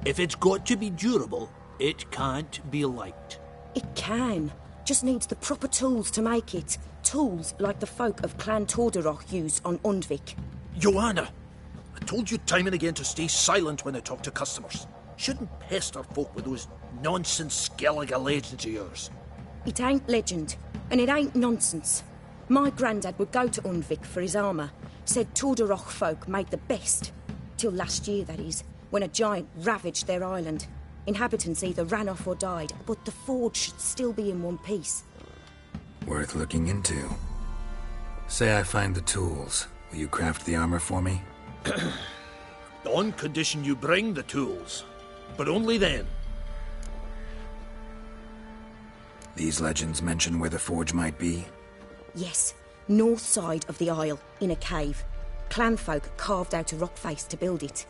If it's got to be durable, it can't be light. It can. Just needs the proper tools to make it. Tools like the folk of Clan Torderoch use on Undvik. Joanna! I told you time and again to stay silent when I talk to customers. Shouldn't pester folk with those nonsense Skellige legends of yours. It ain't legend, and it ain't nonsense. My granddad would go to Undvik for his armour. Said Torderoch folk made the best. Till last year, that is, when a giant ravaged their island. Inhabitants either ran off or died, but the forge should still be in one piece. Worth looking into. Say I find the tools. Will you craft the armor for me? On condition you bring the tools. But only then. These legends mention where the forge might be? Yes, north side of the isle, in a cave. Clanfolk carved out a rock face to build it.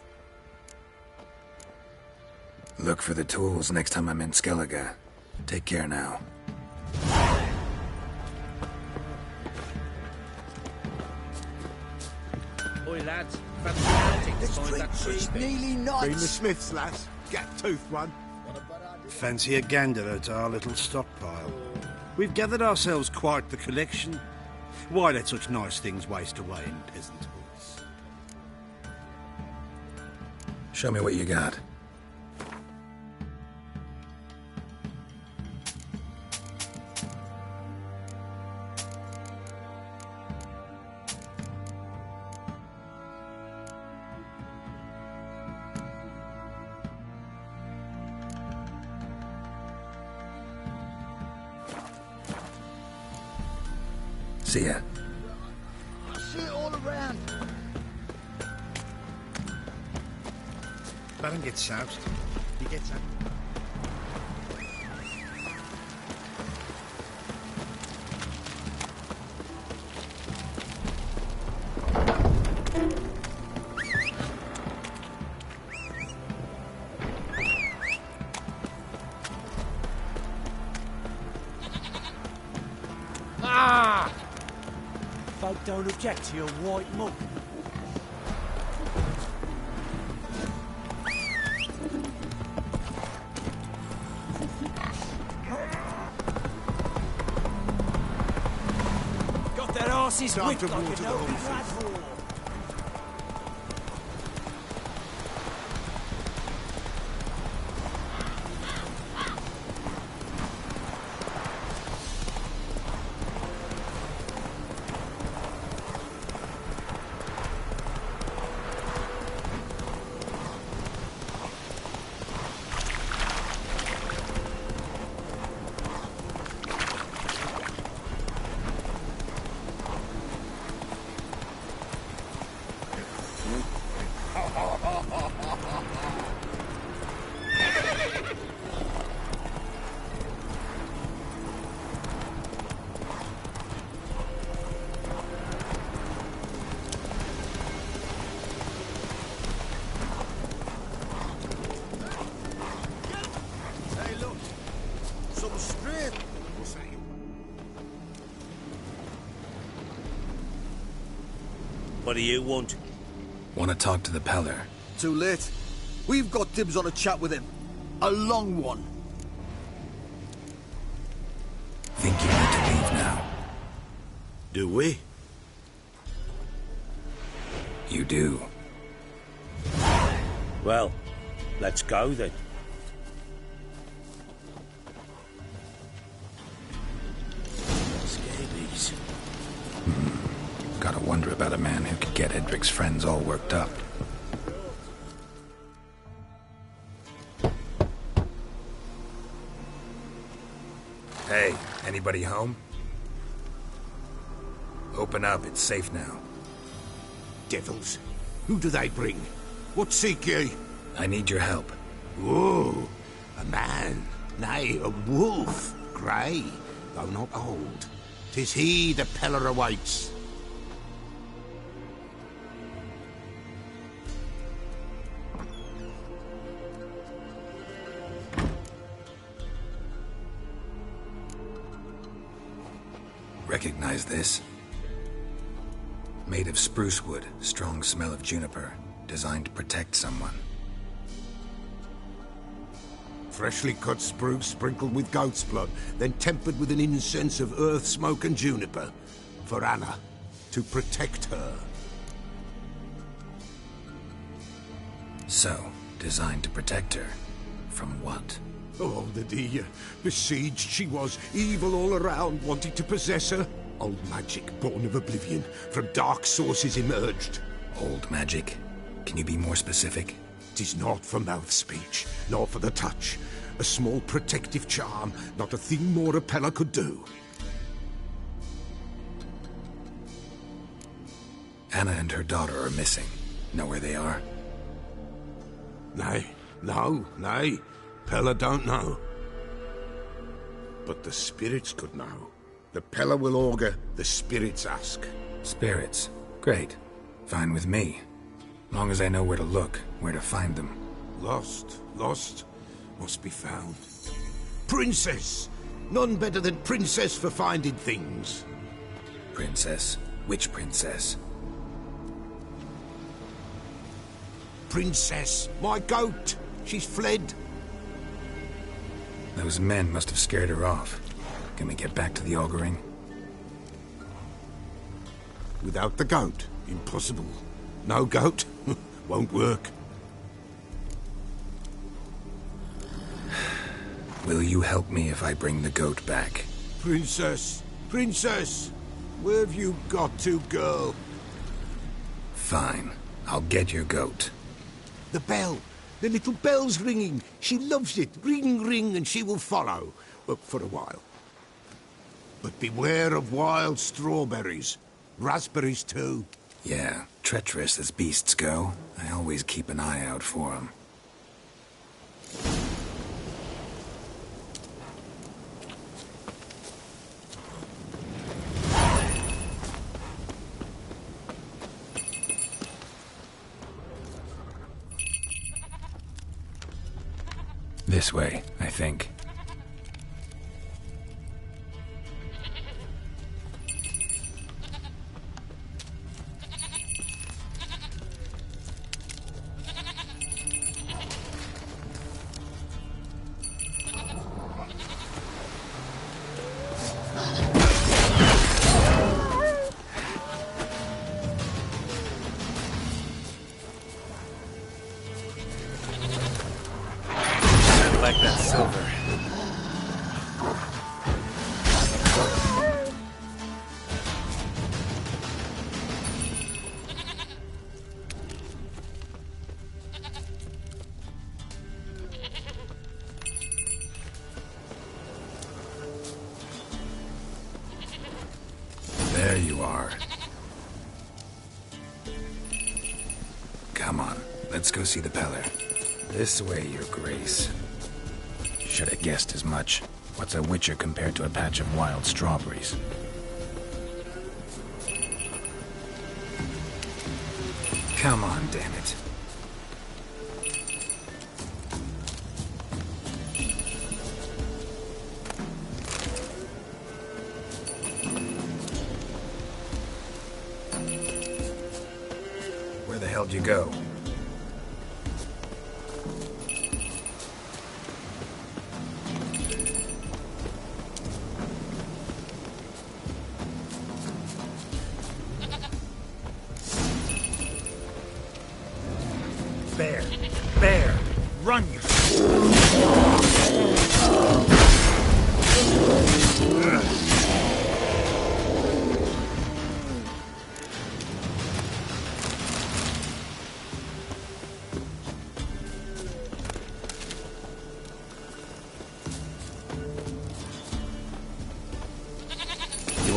Look for the tools next time I'm in Skellige. Take care now. Oi, lads. Fancy It's nearly night. Bring the Smiths, lass. Gap-toothed one. Fancy a gander to our little stockpile. We've gathered ourselves quite the collection. Why let such nice things waste away in peasant hoods? Show me what you got. See ya. I see it all around. Baron gets soused. He gets up. Ah! Folk don't object to your white mug. Got their asses whipped like a no What do you want? Want to talk to the Peller. Too late. We've got dibs on a chat with him. A long one. Think you need to leave now. Do we? You do. Well, let's go then. wonder about a man who could get Edric's friends all worked up. Hey, anybody home? Open up, it's safe now. Devils, who do they bring? What seek ye? I need your help. Oh, a man, nay, a wolf, grey, though not old. 'Tis he the Peller awaits. Recognize this? Made of spruce wood, strong smell of juniper, designed to protect someone. Freshly cut spruce sprinkled with goat's blood, then tempered with an incense of earth, smoke and juniper. For Anna, to protect her. So, designed to protect her. From what? Oh, the dear. Besieged she was, evil all around, wanting to possess her. Old magic, born of oblivion, from dark sources emerged. Old magic? Can you be more specific? 'Tis not for mouth speech, nor for the touch. A small protective charm, not a thing more a Peller could do. Anna and her daughter are missing. Know where they are? Nay, nay. Peller don't know. But the spirits could know. The Peller will augur, the spirits ask. Spirits? Great. Fine with me. Long as I know where to look, where to find them. Lost, must be found. Princess! None better than Princess for finding things. Princess? Which princess? Princess, my goat! She's fled. Those men must have scared her off. Can we get back to the auguring? Without the goat, impossible. No goat, won't work. Will you help me if I bring the goat back? Princess! Where have you got to, girl? Fine. I'll get your goat. The bell! The little bell's ringing. She loves it. Ring, ring, and she will follow. For a while. But beware of wild strawberries. Raspberries, too. Yeah, treacherous as beasts go. I always keep an eye out for them. This way, I think. Like that silver. There you are. Come on, let's go see the Peller. This way, Your Grace. Should have guessed as much. What's a witcher compared to a patch of wild strawberries? Come on, damn it. Where the hell'd you go? Bear! Run, you...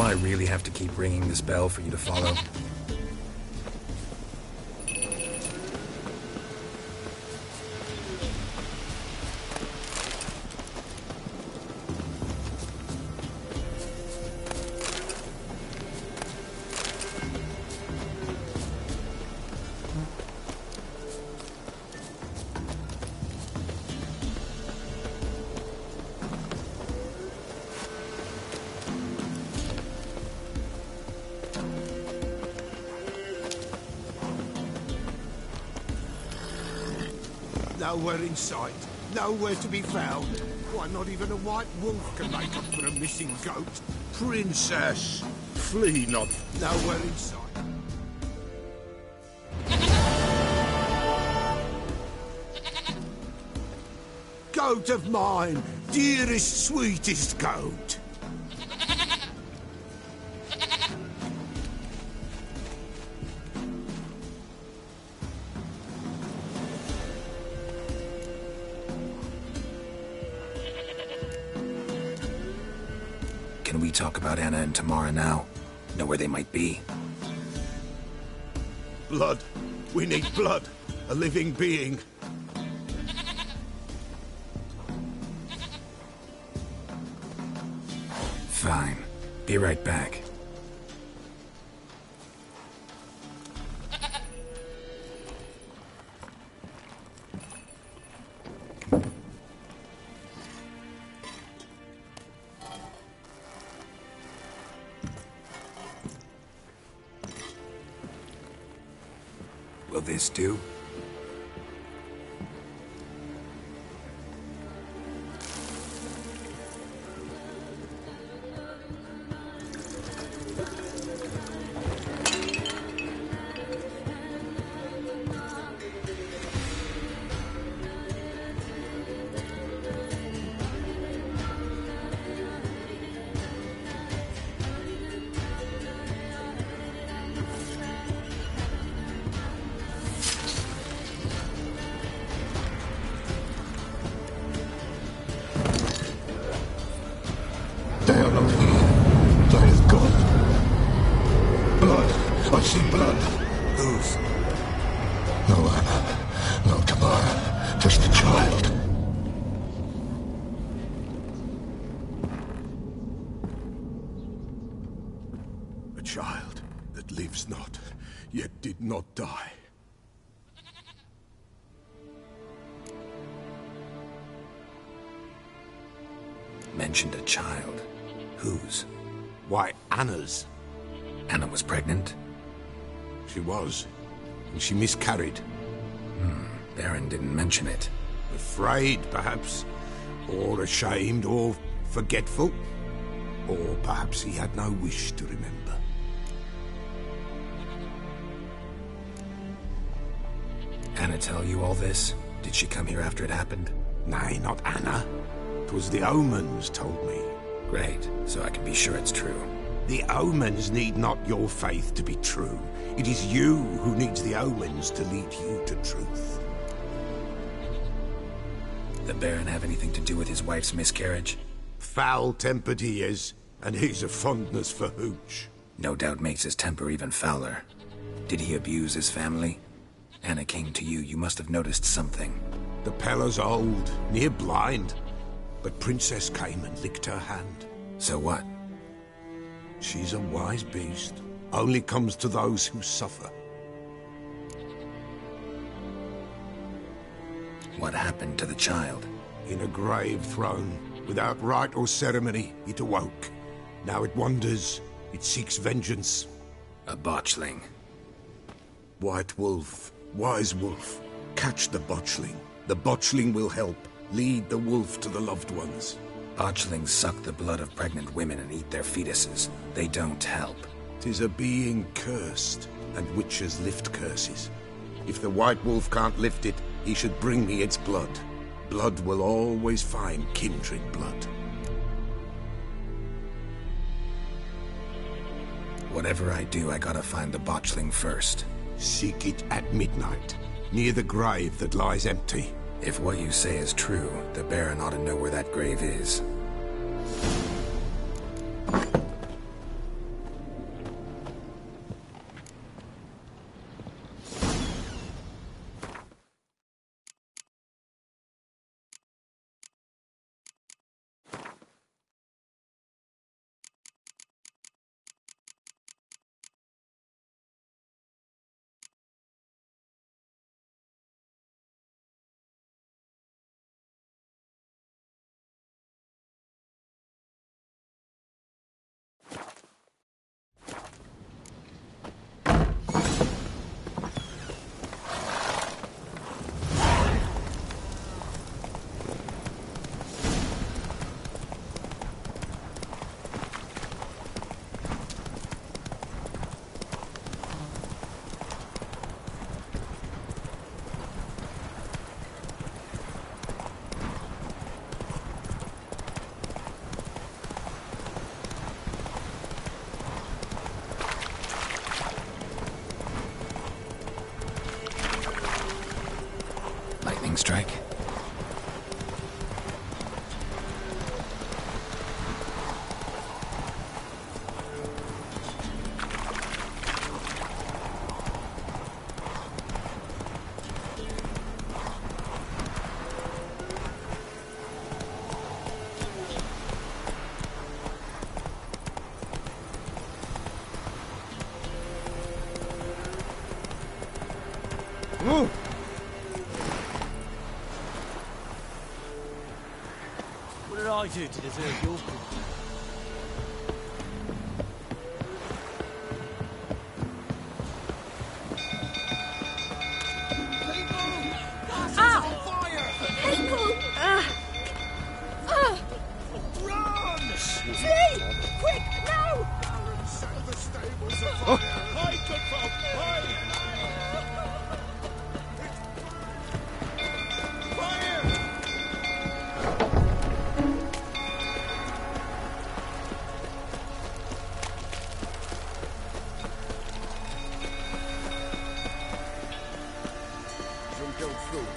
I really have to keep ringing this bell for you to follow? Nowhere in sight. Nowhere to be found. Why, not even a white wolf can make up for a missing goat. Princess, flee not. Nowhere in sight. Goat of mine, dearest, sweetest goat. Can we talk about Anna and Tamara now? Know where they might be? Blood. We need blood. A living being. Fine. Be right back. Will this do? They are not here. That is God. Blood. I see blood. Whose? No Anna. No Tamara. Just a child. A child that lives not, yet did not die. Mentioned a child. Whose? Why, Anna's. Anna was pregnant? She was. And she miscarried. Baron didn't mention it. Afraid, perhaps. Or ashamed, or forgetful. Or perhaps he had no wish to remember. Anna tell you all this? Did she come here after it happened? Nay, not Anna. 'Twas the omens told me. Great, so I can be sure it's true. The omens need not your faith to be true. It is you who needs the omens to lead you to truth. The Baron have anything to do with his wife's miscarriage? Foul-tempered he is, and he's a fondness for hooch. No doubt makes his temper even fouler. Did he abuse his family? Anna came to you, you must have noticed something. The Pella's old, near blind. But Princess came and licked her hand. So what? She's a wise beast. Only comes to those who suffer. What happened to the child? In a grave thrown. Without rite or ceremony, it awoke. Now it wanders. It seeks vengeance. A botchling. White wolf. Wise wolf. Catch the botchling. The botchling will help. Lead the wolf to the loved ones. Botchlings suck the blood of pregnant women and eat their fetuses. They don't help. 'Tis a being cursed, and witches lift curses. If the white wolf can't lift it, he should bring me its blood. Blood will always find kindred blood. Whatever I do, I gotta find the botchling first. Seek it at midnight, near the grave that lies empty. If what you say is true, the Baron ought to know where that grave is. strike. What did I do to deserve your call?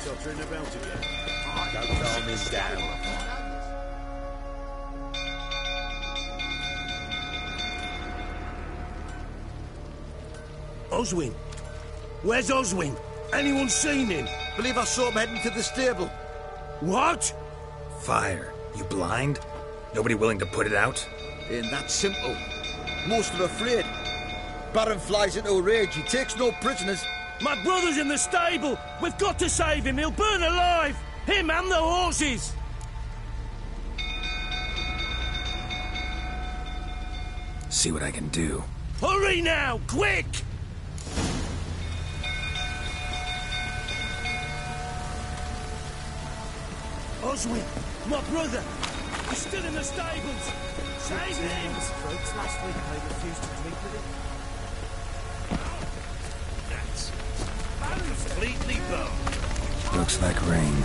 Tottering about again. Don't calm him down. Oswin? Where's Oswin? Anyone seen him? Believe I saw him heading to the stable. What? Fire. You blind? Nobody willing to put it out? Ain't that simple. Most are afraid. Baron flies into a rage. He takes no prisoners. My brother's in the stable! We've got to save him! He'll burn alive! Him and the horses! See what I can do. Hurry now! Quick! Oswin, my brother! He's still in the stables! Save him! Strokes last week and they refused to drink with him. Completely boned. Looks like rain.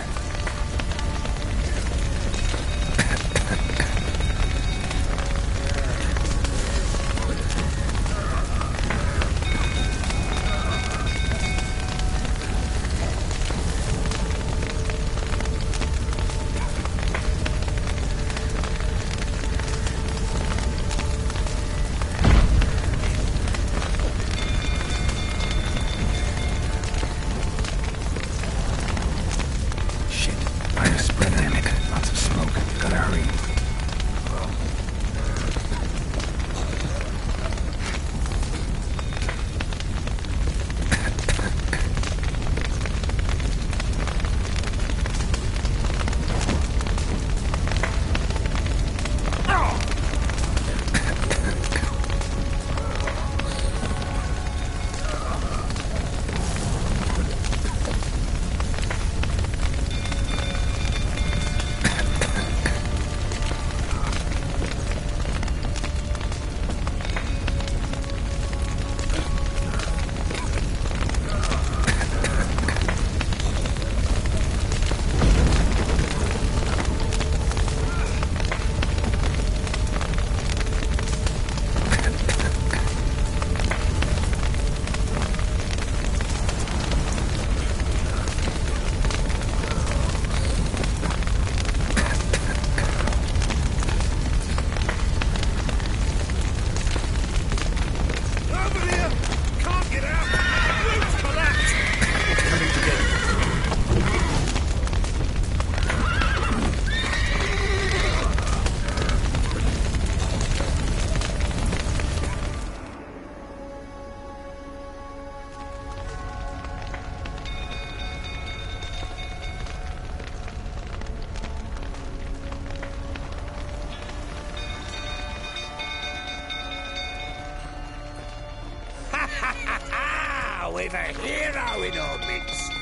We've a hero in our midst.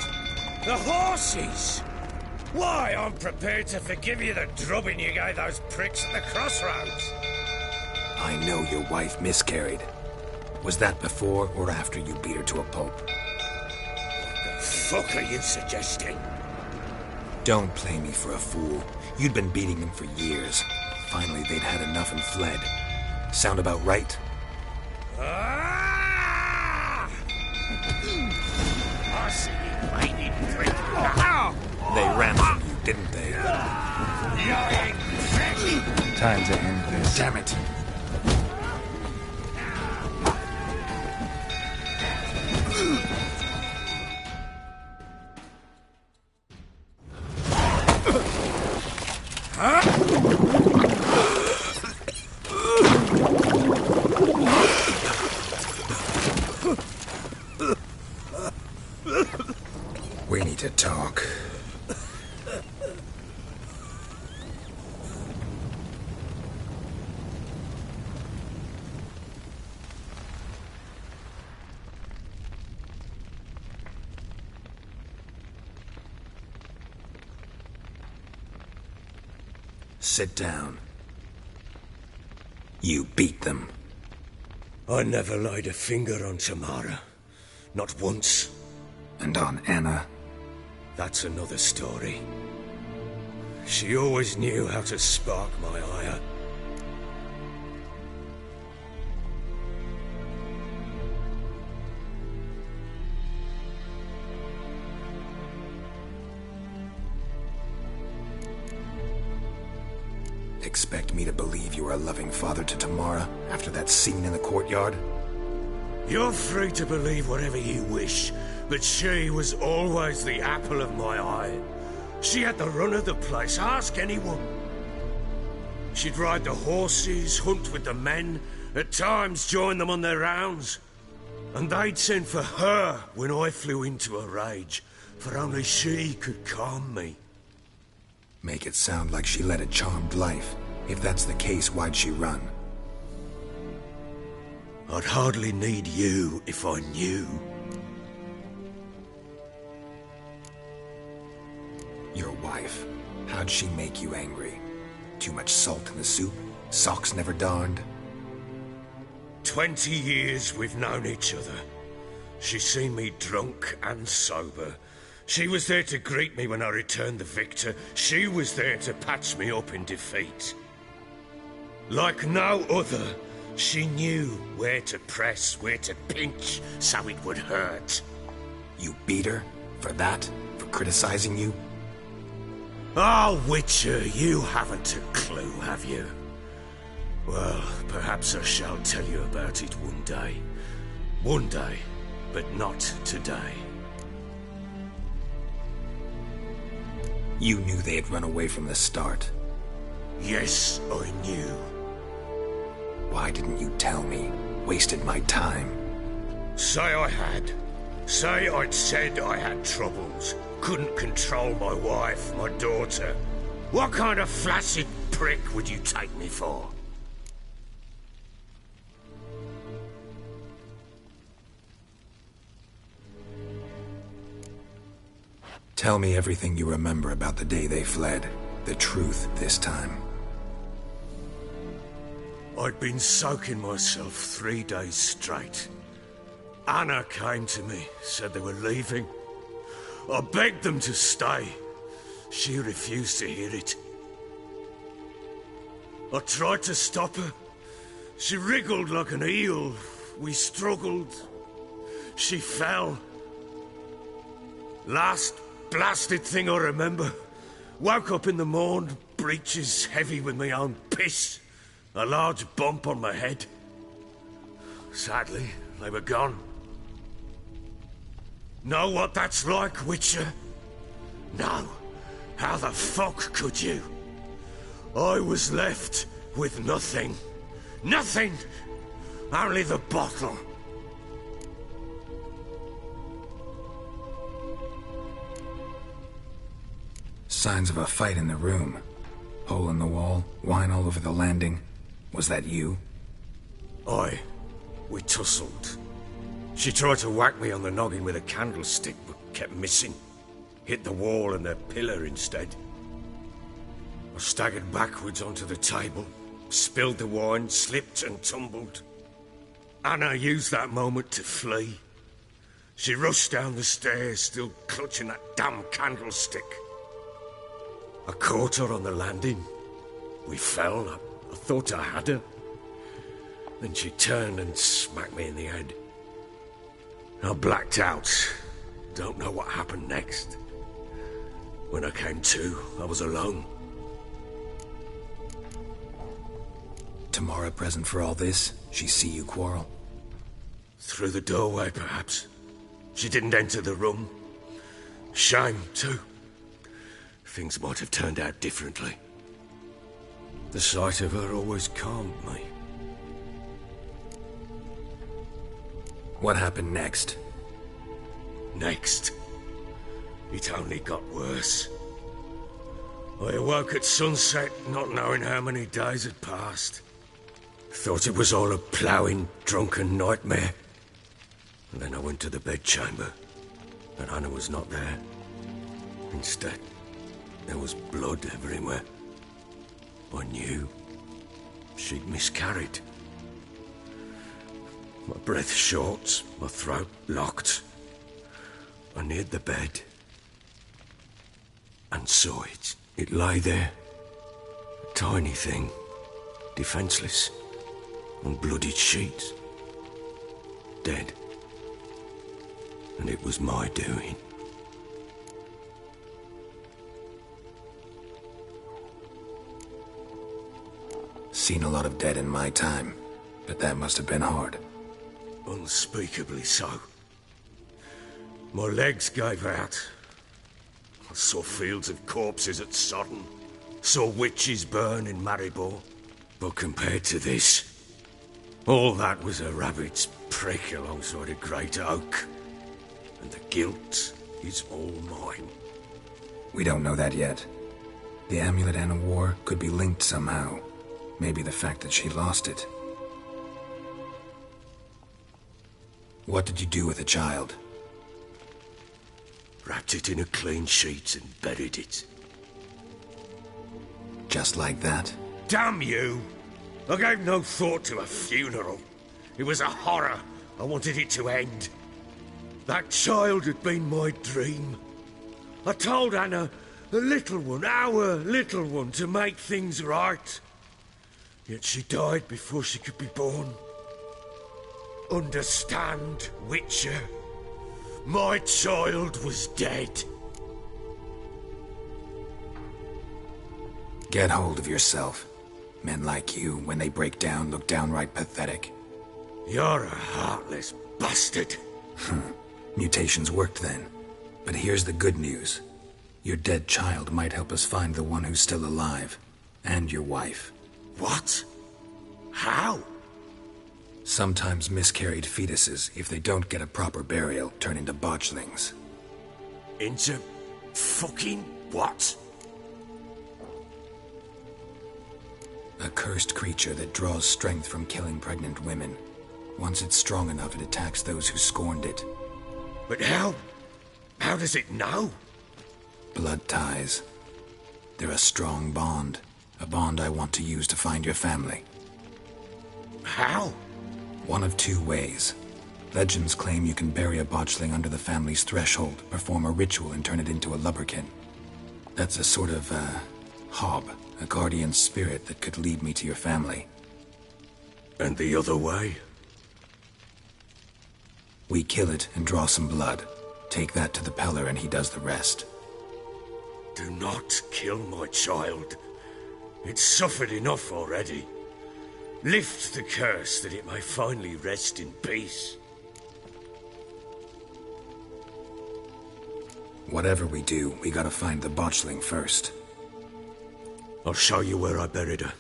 The horses! Why, I'm prepared to forgive you the drubbing you gave those pricks at the crossroads. I know your wife miscarried. Was that before or after you beat her to a pulp? What the fuck are you suggesting? Don't play me for a fool. You'd been beating them for years. Finally, they'd had enough and fled. Sound about right? I see you waiting for it. didn't they? Time to end this. Damn it. We need to talk. Sit down. You beat them. I never laid a finger on Tamara. Not once. And on Anna? That's another story. She always knew how to spark my ire. Expect me to believe you are a loving father to Tamara after that scene in the courtyard? You're free to believe whatever you wish, but she was always the apple of my eye. She had the run of the place, ask anyone. She'd ride the horses, hunt with the men, at times join them on their rounds. And they'd send for her when I flew into a rage, for only she could calm me. Make it sound like she led a charmed life. If that's the case, why'd she run? I'd hardly need you if I knew. Your wife. How'd she make you angry? Too much salt in the soup? Socks never darned? 20 years we've known each other. She's seen me drunk and sober. She was there to greet me when I returned the victor. She was there to patch me up in defeat. Like no other, she knew where to press, where to pinch, so it would hurt. You beat her? For that? For criticizing you? Oh, Witcher, you haven't a clue, have you? Well, perhaps I shall tell you about it one day. One day, but not today. You knew they had run away from the start. Yes, I knew. Why didn't you tell me? Wasted my time. Say I had. Say I'd said I had troubles. Couldn't control my wife, my daughter. What kind of flaccid prick would you take me for? Tell me everything you remember about the day they fled. The truth this time. I'd been soaking myself 3 days straight. Anna came to me, said they were leaving. I begged them to stay. She refused to hear it. I tried to stop her. She wriggled like an eel. We struggled. She fell. Last blasted thing I remember. Woke up in the morn, breeches heavy with my own piss. A large bump on my head. Sadly, they were gone. Know what that's like, Witcher? No. How the fuck could you? I was left with nothing. Nothing! Only the bottle. Signs of a fight in the room. Hole in the wall, wine all over the landing. Was that you? Aye. We tussled. She tried to whack me on the noggin with a candlestick, but kept missing. Hit the wall and a pillar instead. I staggered backwards onto the table, spilled the wine, slipped and tumbled. Anna used that moment to flee. She rushed down the stairs, still clutching that damn candlestick. I caught her on the landing. We fell. I thought I had her. Then she turned and smacked me in the head. I blacked out. Don't know what happened next. When I came to, I was alone. Tamara present for all this? She see you quarrel? Through the doorway, perhaps. She didn't enter the room. Shame, too. Things might have turned out differently. The sight of her always calmed me. What happened next? Next? It only got worse. I awoke at sunset, not knowing how many days had passed. Thought it was all a ploughing, drunken nightmare. And then I went to the bedchamber, and Anna was not there. Instead, there was blood everywhere. I knew she'd miscarried. My breath short, my throat locked. I neared the bed and saw it. It lay there, a tiny thing, defenseless, on bloodied sheets, dead. And it was my doing. Seen a lot of dead in my time, but that must have been hard. Unspeakably so. My legs gave out. I saw fields of corpses at Sodden. Saw witches burn in Maribor. But compared to this, all that was a rabbit's prick alongside a great oak. And the guilt is all mine. We don't know that yet. The amulet Anna wore could be linked somehow. Maybe the fact that she lost it. What did you do with the child? Wrapped it in a clean sheet and buried it. Just like that? Damn you! I gave no thought to a funeral. It was a horror. I wanted it to end. That child had been my dream. I told Anna, the little one, our little one, to make things right. Yet she died before she could be born. Understand, Witcher? My child was dead. Get hold of yourself. Men like you, when they break down, look downright pathetic. You're a heartless bastard. Mutations worked then. But here's the good news. Your dead child might help us find the one who's still alive. And your wife. What? How? Sometimes miscarried fetuses, if they don't get a proper burial, turn into botchlings. Into fucking what? A cursed creature that draws strength from killing pregnant women. Once it's strong enough, it attacks those who scorned it. But how? How does it know? Blood ties. They're a strong bond. A bond I want to use to find your family. How? One of two ways. Legends claim you can bury a botchling under the family's threshold, perform a ritual, and turn it into a lubberkin. That's a sort of, hob, a guardian spirit that could lead me to your family. And the other way? We kill it and draw some blood. Take that to the Peller and he does the rest. Do not kill my child. It's suffered enough already. Lift the curse that it may finally rest in peace. Whatever we do, we gotta find the botchling first. I'll show you where I buried her,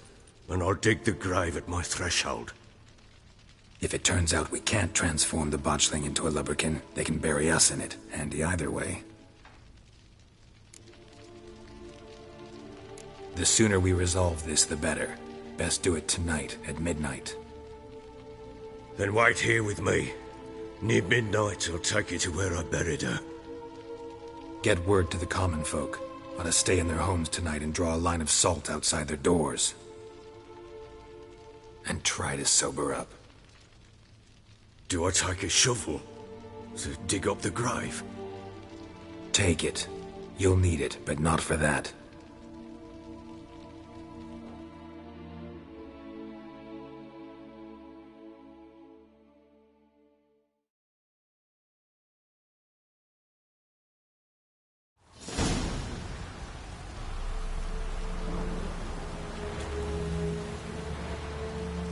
and I'll dig the grave at my threshold. If it turns out we can't transform the botchling into a lubberkin, they can bury us in it. Handy either way. The sooner we resolve this, the better. Best do it tonight, at midnight. Then wait here with me. Near midnight, I'll take you to where I buried her. Get word to the common folk. Ought to stay in their homes tonight and draw a line of salt outside their doors. And try to sober up. Do I take a shovel to dig up the grave? Take it. You'll need it, but not for that.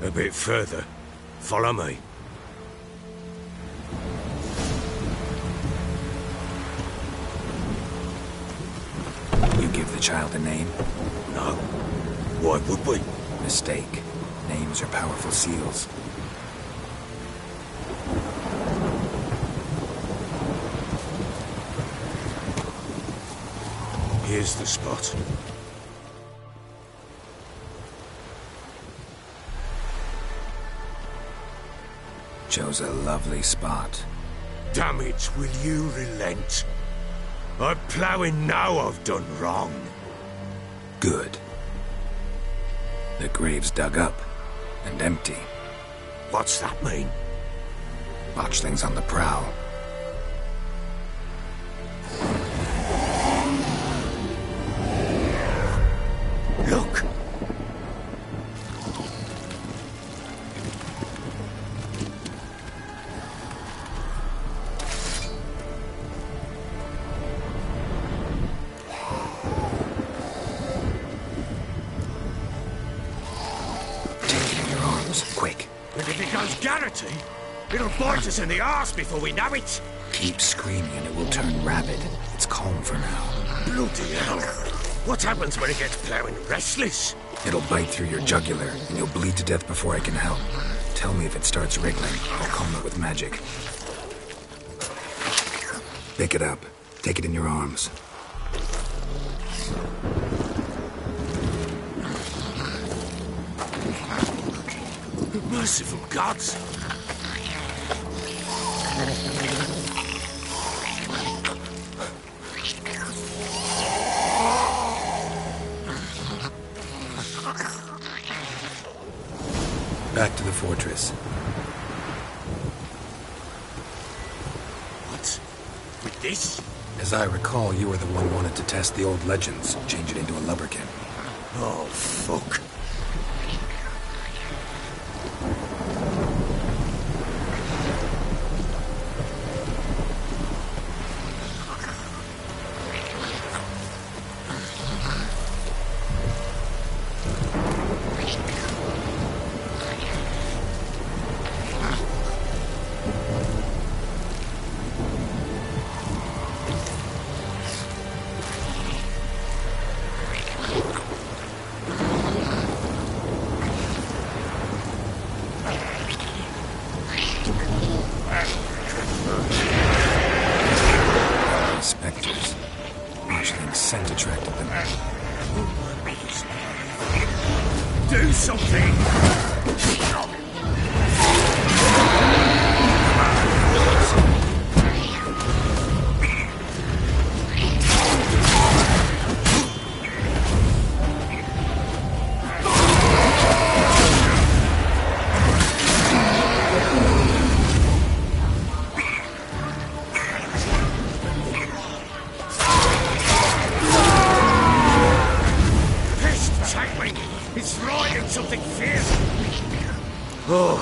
A bit further. Follow me. You give the child a name? No. Why would we? Mistake. Names are powerful seals. Here's the spot. Chose a lovely spot. Damn it, will you relent? I'm ploughing now I've done wrong. Good. The grave's dug up and empty. What's that mean? Botchling's on the prowl. Look! Quick. And if it goes Garrity, it'll bite us in the arse before we know it. Keep screaming and it will turn rabid. It's calm for now. Bloody hell. What happens when it gets ploughing restless? It'll bite through your jugular and you'll bleed to death before I can help. Tell me if it starts wriggling. I'll calm it with magic. Pick it up. Take it in your arms. Merciful gods! Back to the fortress. What? With this? As I recall, you were the one who wanted to test the old legends, change it into a lubberkin. Oh, fuck. Spectres. Botchling's scent attracted them. Do something! It's riding something fierce. Oh.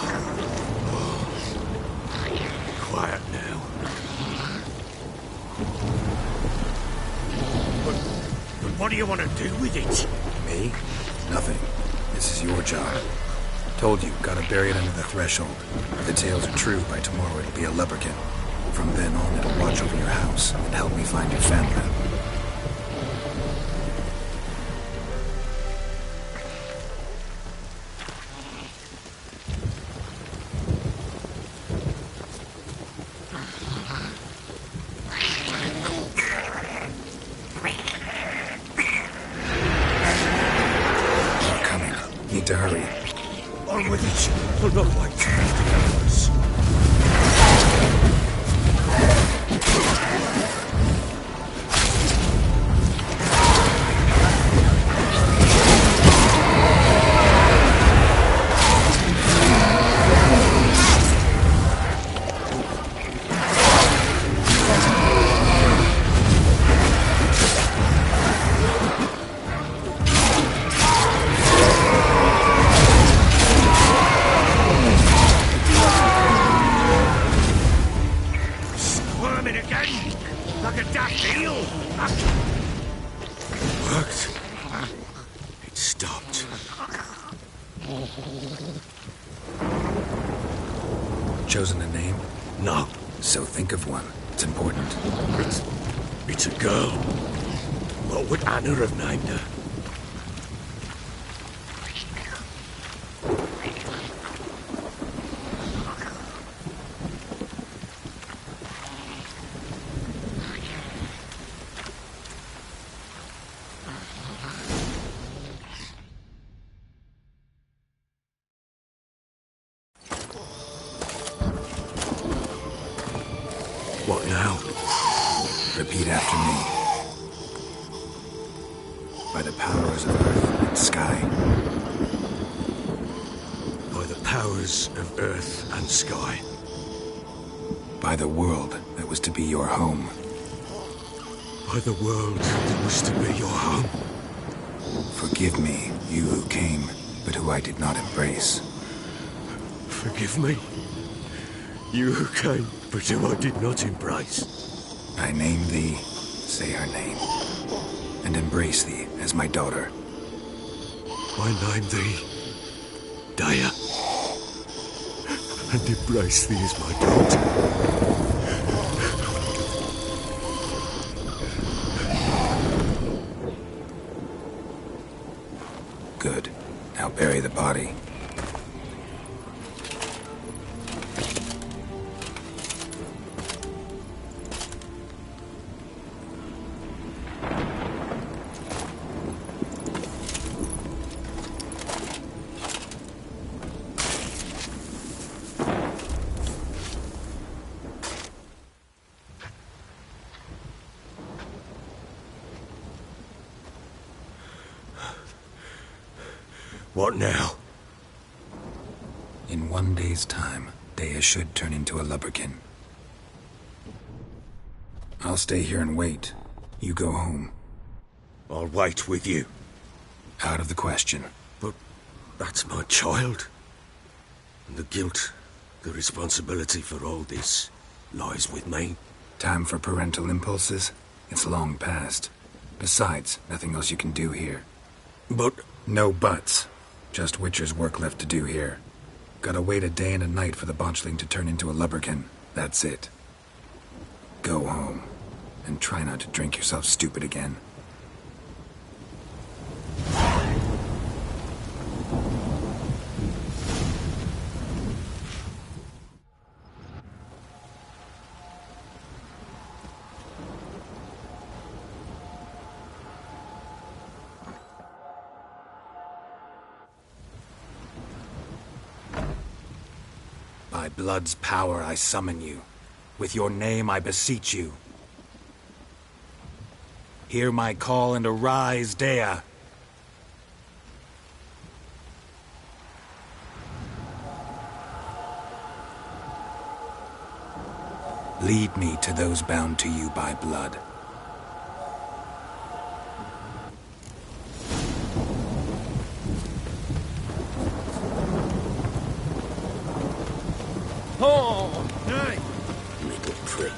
Quiet now. But what do you want to do with it? Me? Nothing. This is your job. Told you, gotta bury it under the threshold. If the tales are true, by tomorrow it'll be a lubberkin. From then on, it'll watch over your house and help me find your family. Need to hurry. On with it. I'll not wait to us. wasn't a name? No. So think of one. It's important. It's a girl. What would Anna have named her? What now? Repeat after me. By the powers of earth and sky. By the powers of earth and sky. By the world that was to be your home. By the world that was to be your home. Forgive me, you who came, but who I did not embrace. Forgive me, you who came, but who I did not embrace. I name thee, say her name, and embrace thee as my daughter. I name thee, Daya, and embrace thee as my daughter. Good. Now bury the body. What now? In 1 day's time, Daya should turn into a lubberkin. I'll stay here and wait. You go home. I'll wait with you. Out of the question. But that's my child. And the guilt, the responsibility for all this lies with me. Time for parental impulses? It's long past. Besides, nothing else you can do here. But... No buts. Just Witcher's work left to do here. Gotta wait a day and a night for the botchling to turn into a lubberkin. That's it. Go home. And try not to drink yourself stupid again. By blood's power I summon you. With your name I beseech you. Hear my call and arise, Daya. Lead me to those bound to you by blood. Oh! Hey! Little prick.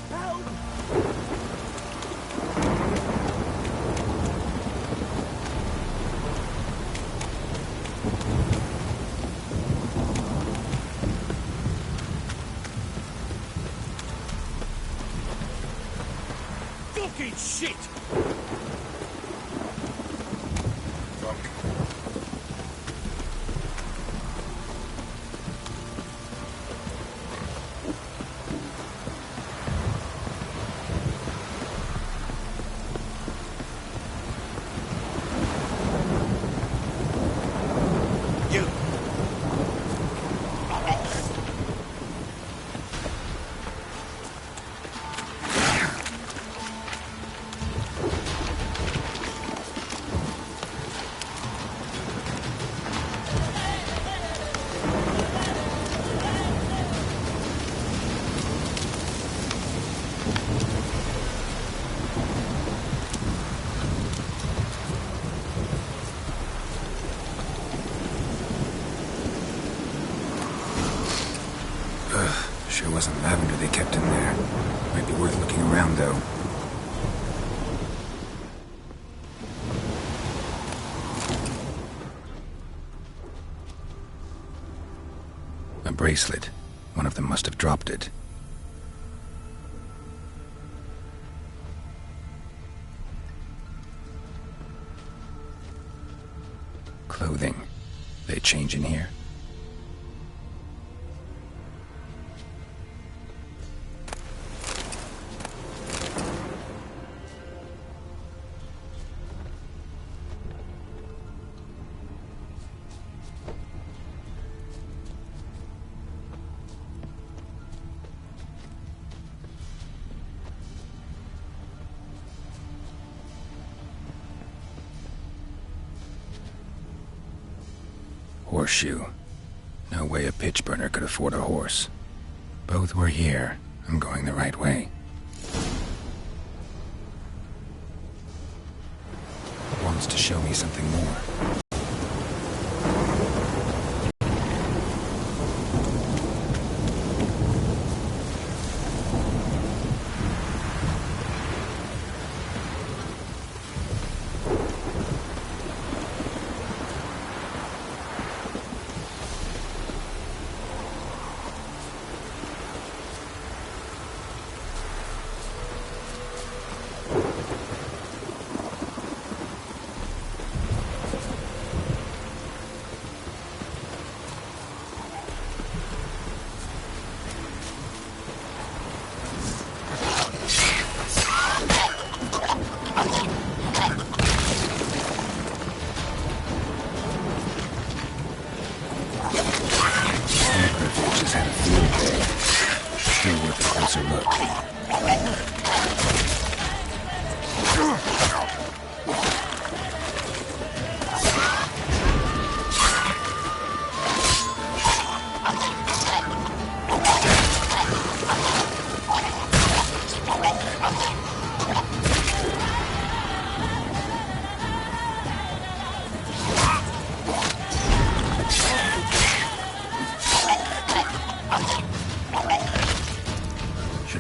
Help! Fucking shit! Sure wasn't lavender they kept in there. Might be worth looking around, though. bracelet. One of them must have dropped it. Clothing. They change in here? Horseshoe. No way a pitch burner could afford a horse. Both were here. I'm going the right way. It wants to show me something more.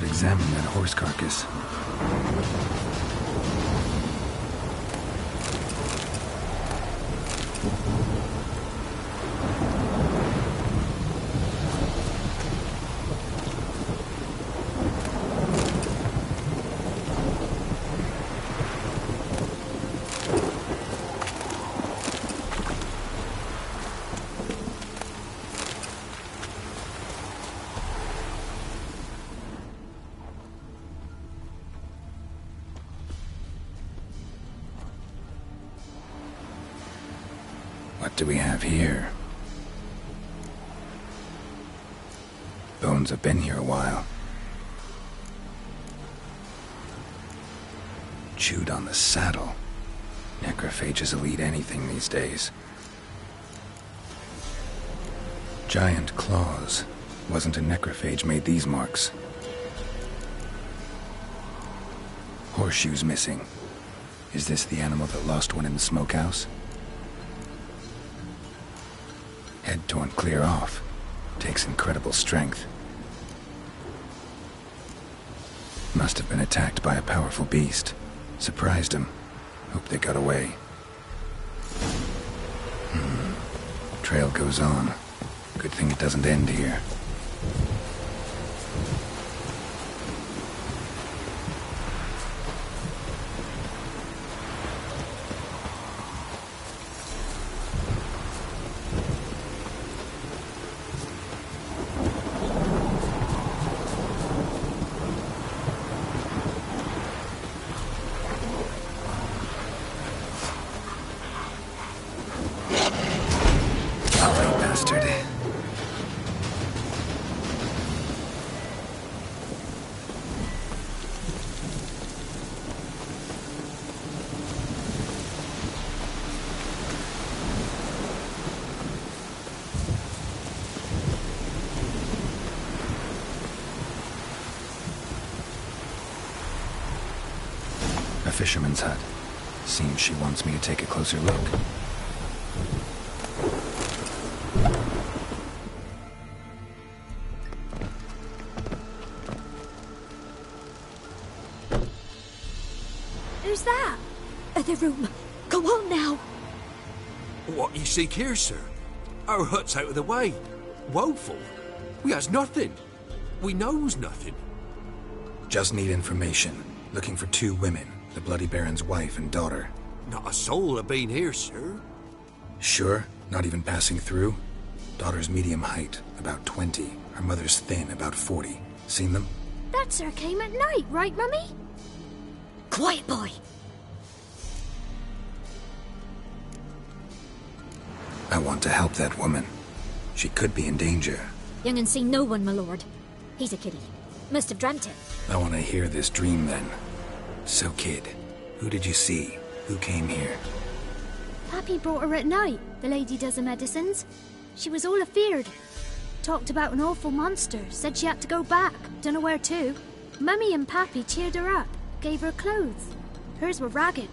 Examine that horse carcass. What do we have here? Bones have been here a while. Chewed on the saddle. Necrophages will eat anything these days. Giant claws. Wasn't a necrophage made these marks. Horseshoes missing. Is this the animal that lost one in the smokehouse? Head torn clear off. Takes incredible strength. Must have been attacked by a powerful beast. Surprised him. Hope they got away. Trail goes on. Good thing it doesn't end here. A fisherman's hut. Seems she wants me to take a closer look. Who's that? The room. Go on now. What you seek here, sir? Our hut's out of the way. Woeful. We has nothing. We knows nothing. Just need information. Looking for 2 women, the Bloody Baron's wife and daughter. Not a soul have been here, sir. Sure? Not even passing through? Daughter's medium height, about 20. Her mother's thin, about 40. Seen them? That sir came at night, right, Mummy? Quiet, boy! I want to help that woman. She could be in danger. Young and seen no one, my lord. He's a kiddie. Must have dreamt it. I want to hear this dream then. So, kid, who did you see? Who came here? Pappy brought her at night, the lady does the medicines. She was all afeared. Talked about an awful monster, said she had to go back, dunno where to. Mummy and Pappy cheered her up, gave her clothes. Hers were ragged.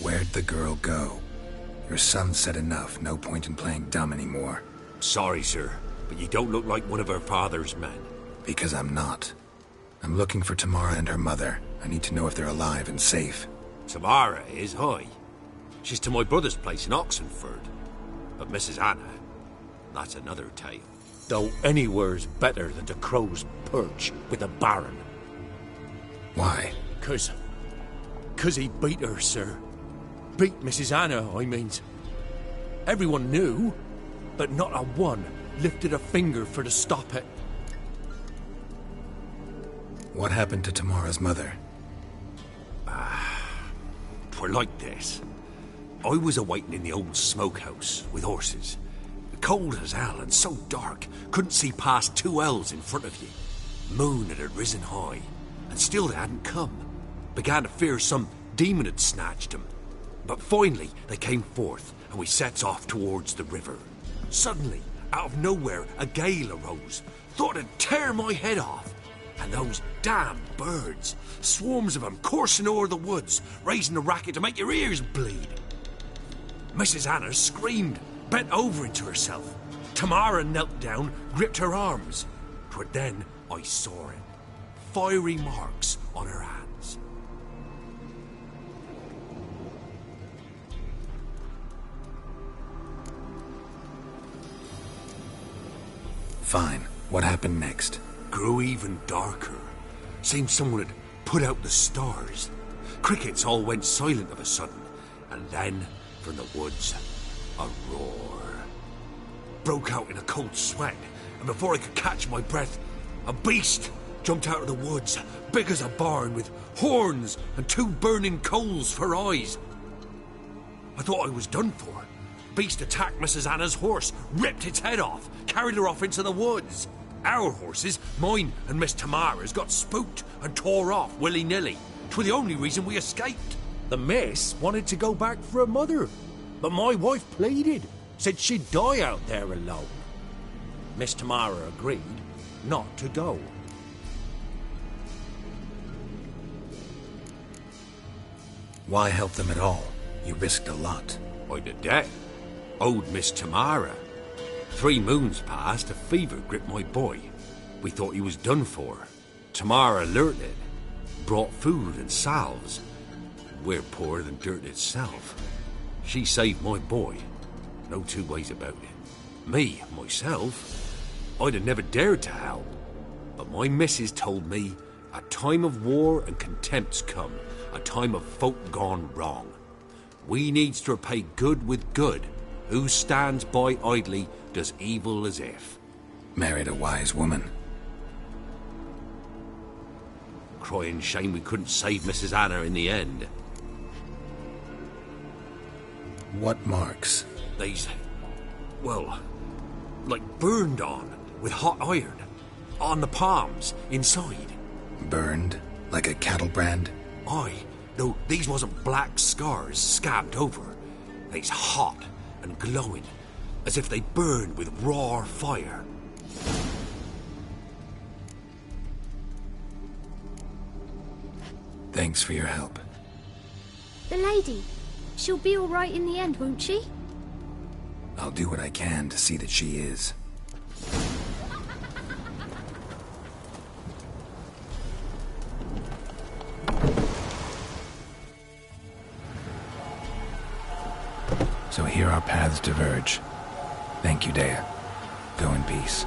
Where'd the girl go? Your son said enough, no point in playing dumb anymore. Sorry, sir, but you don't look like one of her father's men. Because I'm not. I'm looking for Tamara and her mother. I need to know if they're alive and safe. Tamara is, hi. She's to my brother's place in Oxenford. But Mrs. Anna, that's another tale. Though anywhere's better than the Crow's Perch with a Baron. Why? 'Cause he beat her, sir. Beat Mrs. Anna, I means. Everyone knew, but not a one lifted a finger for to stop it. What happened to Tamara's mother? 'Twere like this. I was awaiting in the old smokehouse with horses. Cold as hell and so dark, couldn't see past 2 ells in front of you. Moon had risen high, and still they hadn't come. Began to fear some demon had snatched them. But finally they came forth, and we sets off towards the river. Suddenly, out of nowhere, a gale arose. Thought it'd tear my head off. And those damn birds, swarms of them coursing o'er the woods, raising a racket to make your ears bleed. Mrs. Anna screamed, bent over into herself. Tamara knelt down, gripped her arms. 'Twere then I saw it. Fiery marks on her hands. Fine. What happened next? Grew even darker. Seemed someone had put out the stars. Crickets all went silent of a sudden. And then, from the woods, a roar. Broke out in a cold sweat, and before I could catch my breath, a beast jumped out of the woods, big as a barn, with horns and 2 burning coals for eyes. I thought I was done for. Beast attacked Mrs. Anna's horse, ripped its head off, carried her off into the woods. Our horses, mine and Miss Tamara's, got spooked and tore off willy-nilly. 'Twere the only reason we escaped. The miss wanted to go back for her mother, but my wife pleaded, said she'd die out there alone. Miss Tamara agreed not to go. Why help them at all? You risked a lot. I'd a debt. Owed Miss Tamara. 3 moons passed, a fever gripped my boy. We thought he was done for. Tamara alerted, brought food and salves. We're poorer than dirt itself. She saved my boy. No 2 ways about it. Me, myself, I'd have never dared to help. But my missus told me a time of war and contempt's come, a time of folk gone wrong. We needs to repay good with good. Who stands by idly does evil as if. Married a wise woman. Crying shame we couldn't save Mrs. Anna in the end. What marks? These, well, like burned on with hot iron. On the palms, inside. Burned? Like a cattle brand? Aye, though these wasn't black scars scabbed over. They's hot and glowing, as if they burned with raw fire. Thanks for your help. The lady, she'll be all right in the end, won't she? I'll do what I can to see that she is. So here our paths diverge. Thank you, Dea. Go in peace.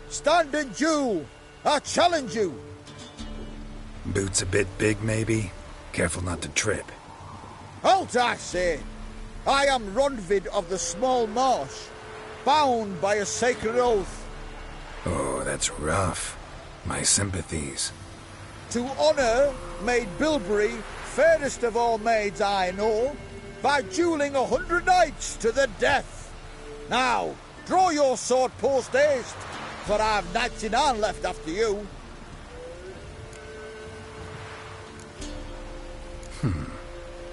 Stand and Jew! I challenge you! Boots a bit big, maybe? Careful not to trip. Halt, I say! I am Ronvid of the Small Marsh, bound by a sacred oath. Oh, that's rough. My sympathies. To honor Maid Bilberry, fairest of all maids I know, by dueling 100 knights to the death. Now, draw your sword post haste, for I've 99 left after you.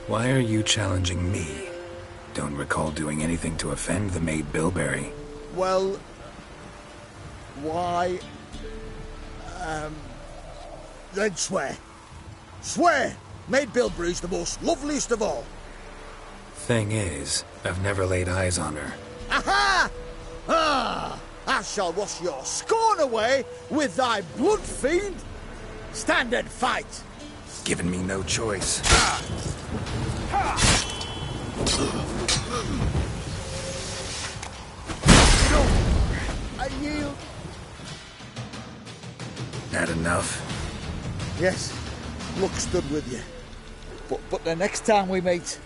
Why are you challenging me? Don't recall doing anything to offend the Maid Bilberry. Well, why... then swear. Swear! Maid Bilberry's the most loveliest of all. Thing is, I've never laid eyes on her. Aha! Ah! I shall wash your scorn away with thy blood fiend. Stand and fight. Given me no choice. No, I yield. That enough? Yes, luck stood with you. But the next time we meet...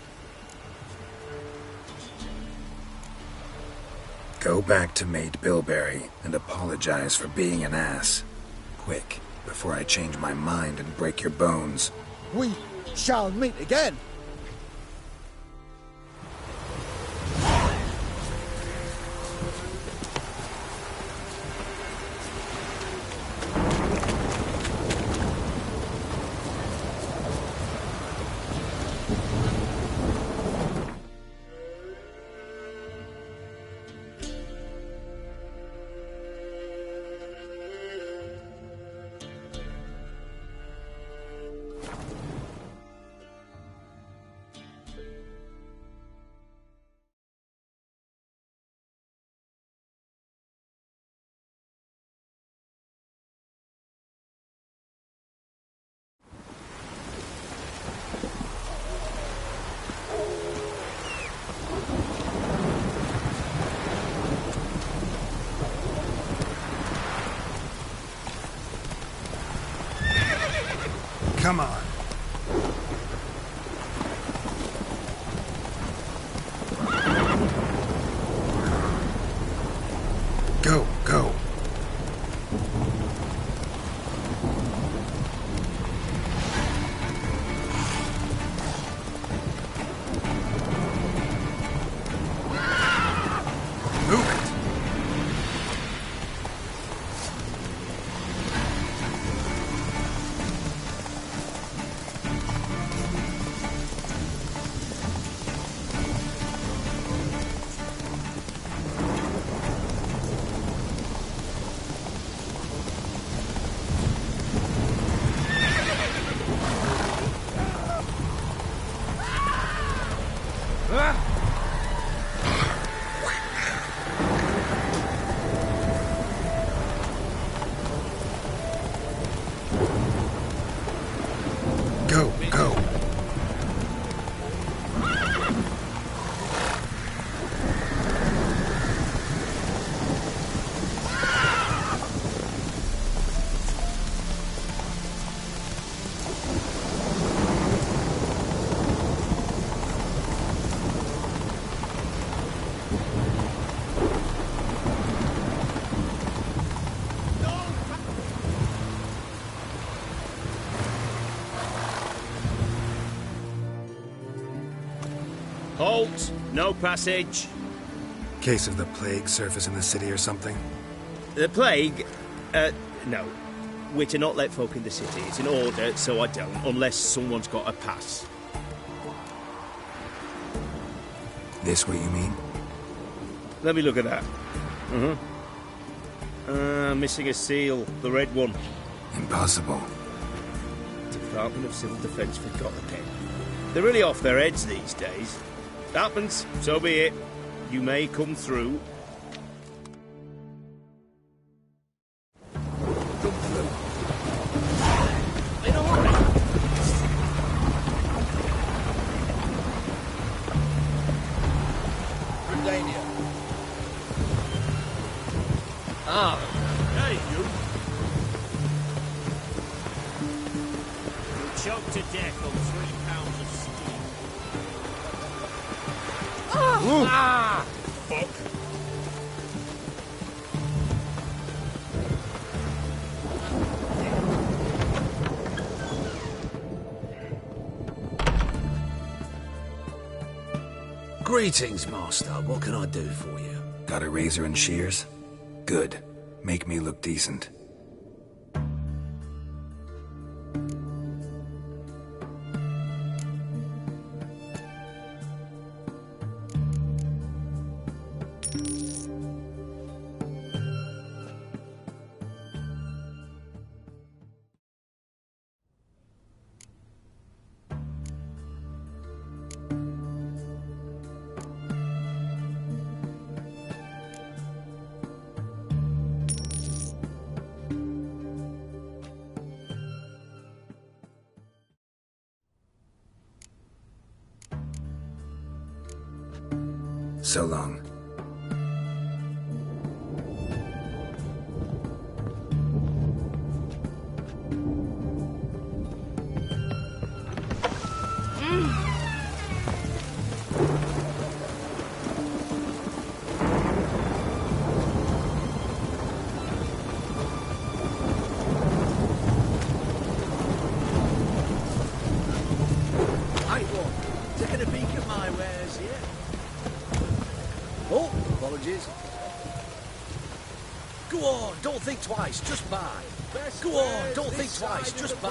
Go back to Maid Bilberry and apologize for being an ass. Quick, before I change my mind and break your bones. We shall meet again. Come on. Go, go. Go, go. Halt! No passage. Case of the plague surface in the city or something? The plague? No. We're to not let folk in the city. It's an order, so I don't, unless someone's got a pass. This what you mean? Let me look at that. Missing a seal. The red one. Impossible. Department of Civil Defence forgot the pen. They're really off their heads these days. Happens, so be it. You may come through. Ah, hey, you. You'll choke to death on 3 pounds of steel. Ah! Fuck. Greetings, Master. What can I do for you? Got a razor and shears? Good. Make me look decent. So long. Hey, what? Taking a peek at my wares here? Oh, apologies. Go on, don't think twice, just buy. Go on, don't think twice, just buy.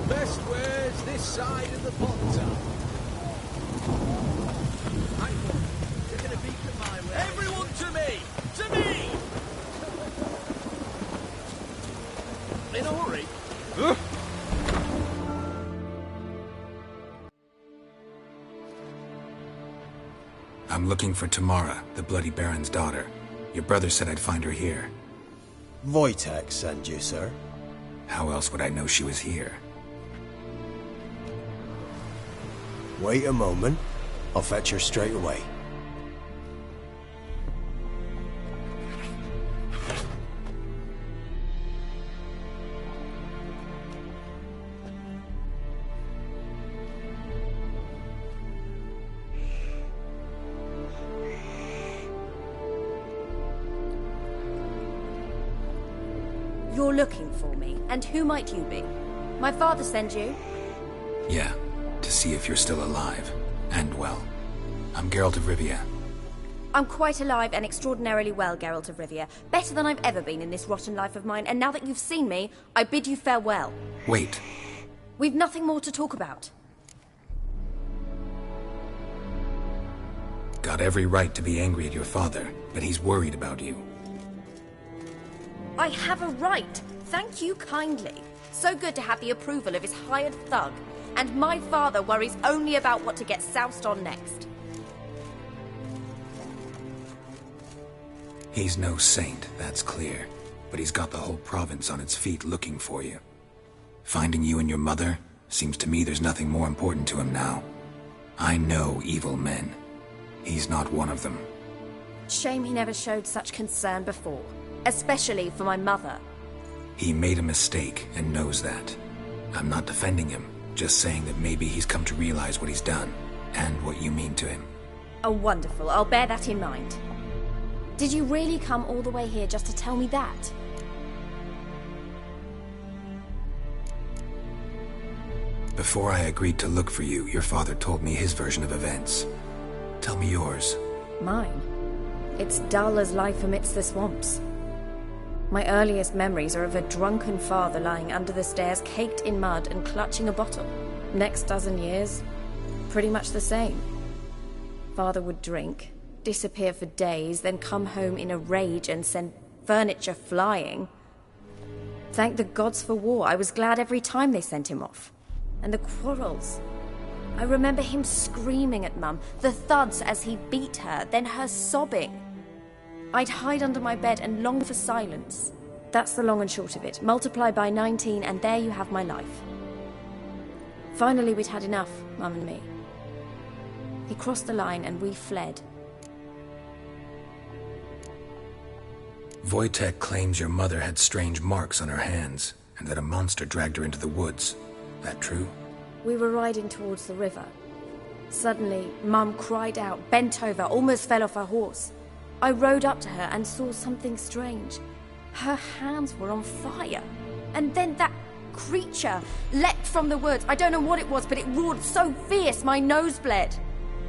Best wares this side of the potter. Taking a peek at my wares. Everyone to me! To me! In a hurry. I'm looking for Tamara, the Bloody Baron's daughter. Your brother said I'd find her here. Wojtek sent you, sir. How else would I know she was here? Wait a moment. I'll fetch her straight away. you're looking for me, and who might you be? My father sent you? Yeah, to see if you're still alive. And well. I'm Geralt of Rivia. I'm quite alive and extraordinarily well, Geralt of Rivia. Better than I've ever been in this rotten life of mine, and now that you've seen me, I bid you farewell. Wait. We've nothing more to talk about. Got every right to be angry at your father, but he's worried about you. I have a right. Thank you kindly. So good to have the approval of his hired thug. And my father worries only about what to get soused on next. He's no saint, that's clear. But he's got the whole province on its feet looking for you. Finding you and your mother, seems to me there's nothing more important to him now. I know evil men. He's not one of them. Shame he never showed such concern before. Especially for my mother. He made a mistake and knows that. I'm not defending him, just saying that maybe he's come to realize what he's done, and what you mean to him. Oh, wonderful. I'll bear that in mind. Did you really come all the way here just to tell me that? Before I agreed to look for you, your father told me his version of events. Tell me yours. Mine? It's dull as life amidst the swamps. My earliest memories are of a drunken father lying under the stairs, caked in mud and clutching a bottle. Next dozen years, pretty much the same. Father would drink, disappear for days, then come home in a rage and send furniture flying. Thank the gods for war. I was glad every time they sent him off. And the quarrels. I remember him screaming at Mum, the thuds as he beat her, then her sobbing. I'd hide under my bed and long for silence. That's the long and short of it. Multiply by 19 and there you have my life. Finally we'd had enough, Mum and me. He crossed the line and we fled. Wojtek claims your mother had strange marks on her hands, and that a monster dragged her into the woods. That true? We were riding towards the river. Suddenly, Mum cried out, bent over, almost fell off her horse. I rode up to her and saw something strange. Her hands were on fire. And then that creature leapt from the woods. I don't know what it was, but it roared so fierce my nose bled.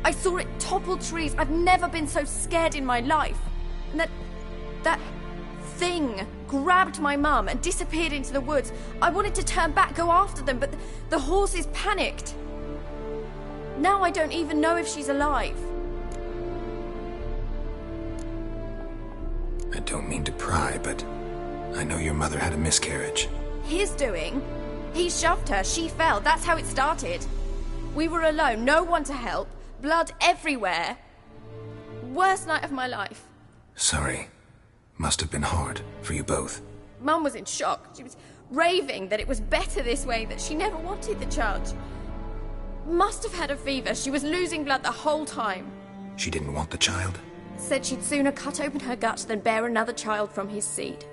I saw it topple trees. I've never been so scared in my life. And that thing grabbed my mum and disappeared into the woods. I wanted to turn back, go after them, but the horses panicked. Now I don't even know if she's alive. I don't mean to pry, but I know your mother had a miscarriage. His doing? He shoved her, she fell, that's how it started. We were alone, no one to help, blood everywhere. Worst night of my life. Sorry. Must have been hard for you both. Mum was in shock. She was raving that it was better this way, that she never wanted the child. Must have had a fever. She was losing blood the whole time. She didn't want the child? Said she'd sooner cut open her gut than bear another child from his seed.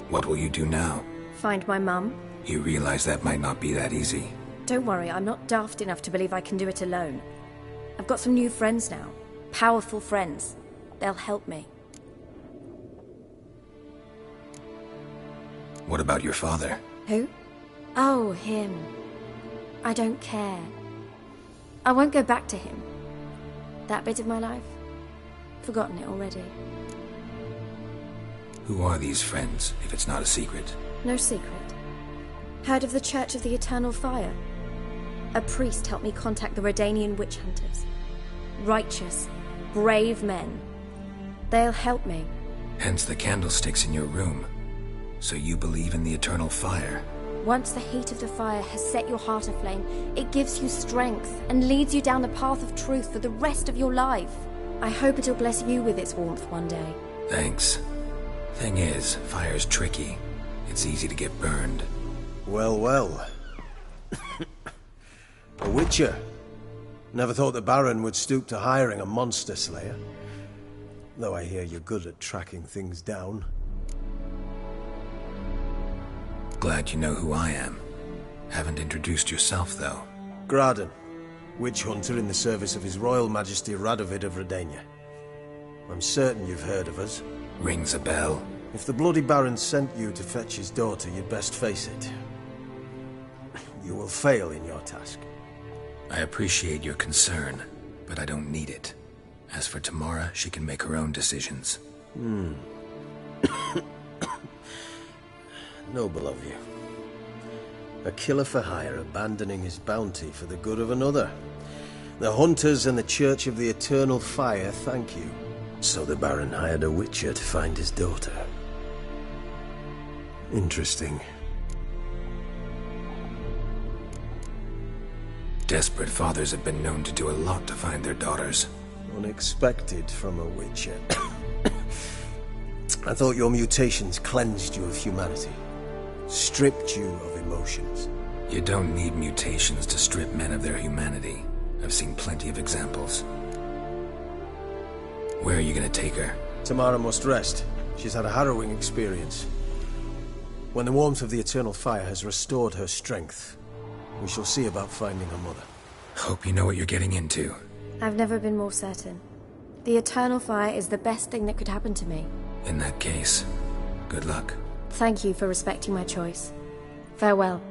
What will you do now? Find my mum. You realize that might not be that easy. Don't worry, I'm not daft enough to believe I can do it alone. I've got some new friends now. Powerful friends. They'll help me. What about your father? Who? Oh, him. I don't care. I won't go back to him. That bit of my life? Forgotten it already. Who are these friends, if it's not a secret? No secret. Heard of the Church of the Eternal Fire? A priest helped me contact the Redanian witch hunters. Righteous, brave men. They'll help me. Hence the candlesticks in your room. So you believe in the eternal fire? Once the heat of the fire has set your heart aflame, it gives you strength and leads you down the path of truth for the rest of your life. I hope it'll bless you with its warmth one day. Thanks. Thing is, fire's tricky. It's easy to get burned. Well, well. A witcher. Never thought the Baron would stoop to hiring a monster slayer. Though I hear you're good at tracking things down. Glad you know who I am. Haven't introduced yourself, though. Graden, witch hunter in the service of His Royal Majesty Radovid of Redania. I'm certain you've heard of us. Rings a bell. If the Bloody Baron sent you to fetch his daughter, you'd best face it. You will fail in your task. I appreciate your concern, but I don't need it. As for Tamara, she can make her own decisions. Noble of you. A killer for hire abandoning his bounty for the good of another. The hunters and the Church of the Eternal Fire thank you. So the Baron hired a witcher to find his daughter. Interesting. Desperate fathers have been known to do a lot to find their daughters. Unexpected from a witcher. I thought your mutations cleansed you of humanity. Stripped you of emotions. You don't need mutations to strip men of their humanity. I've seen plenty of examples. Where are you gonna take her? Tamara must rest. She's had a harrowing experience. When the warmth of the Eternal Fire has restored her strength, we shall see about finding her mother. Hope you know what you're getting into. I've never been more certain. The Eternal Fire is the best thing that could happen to me. In that case, good luck. Thank you for respecting my choice. Farewell.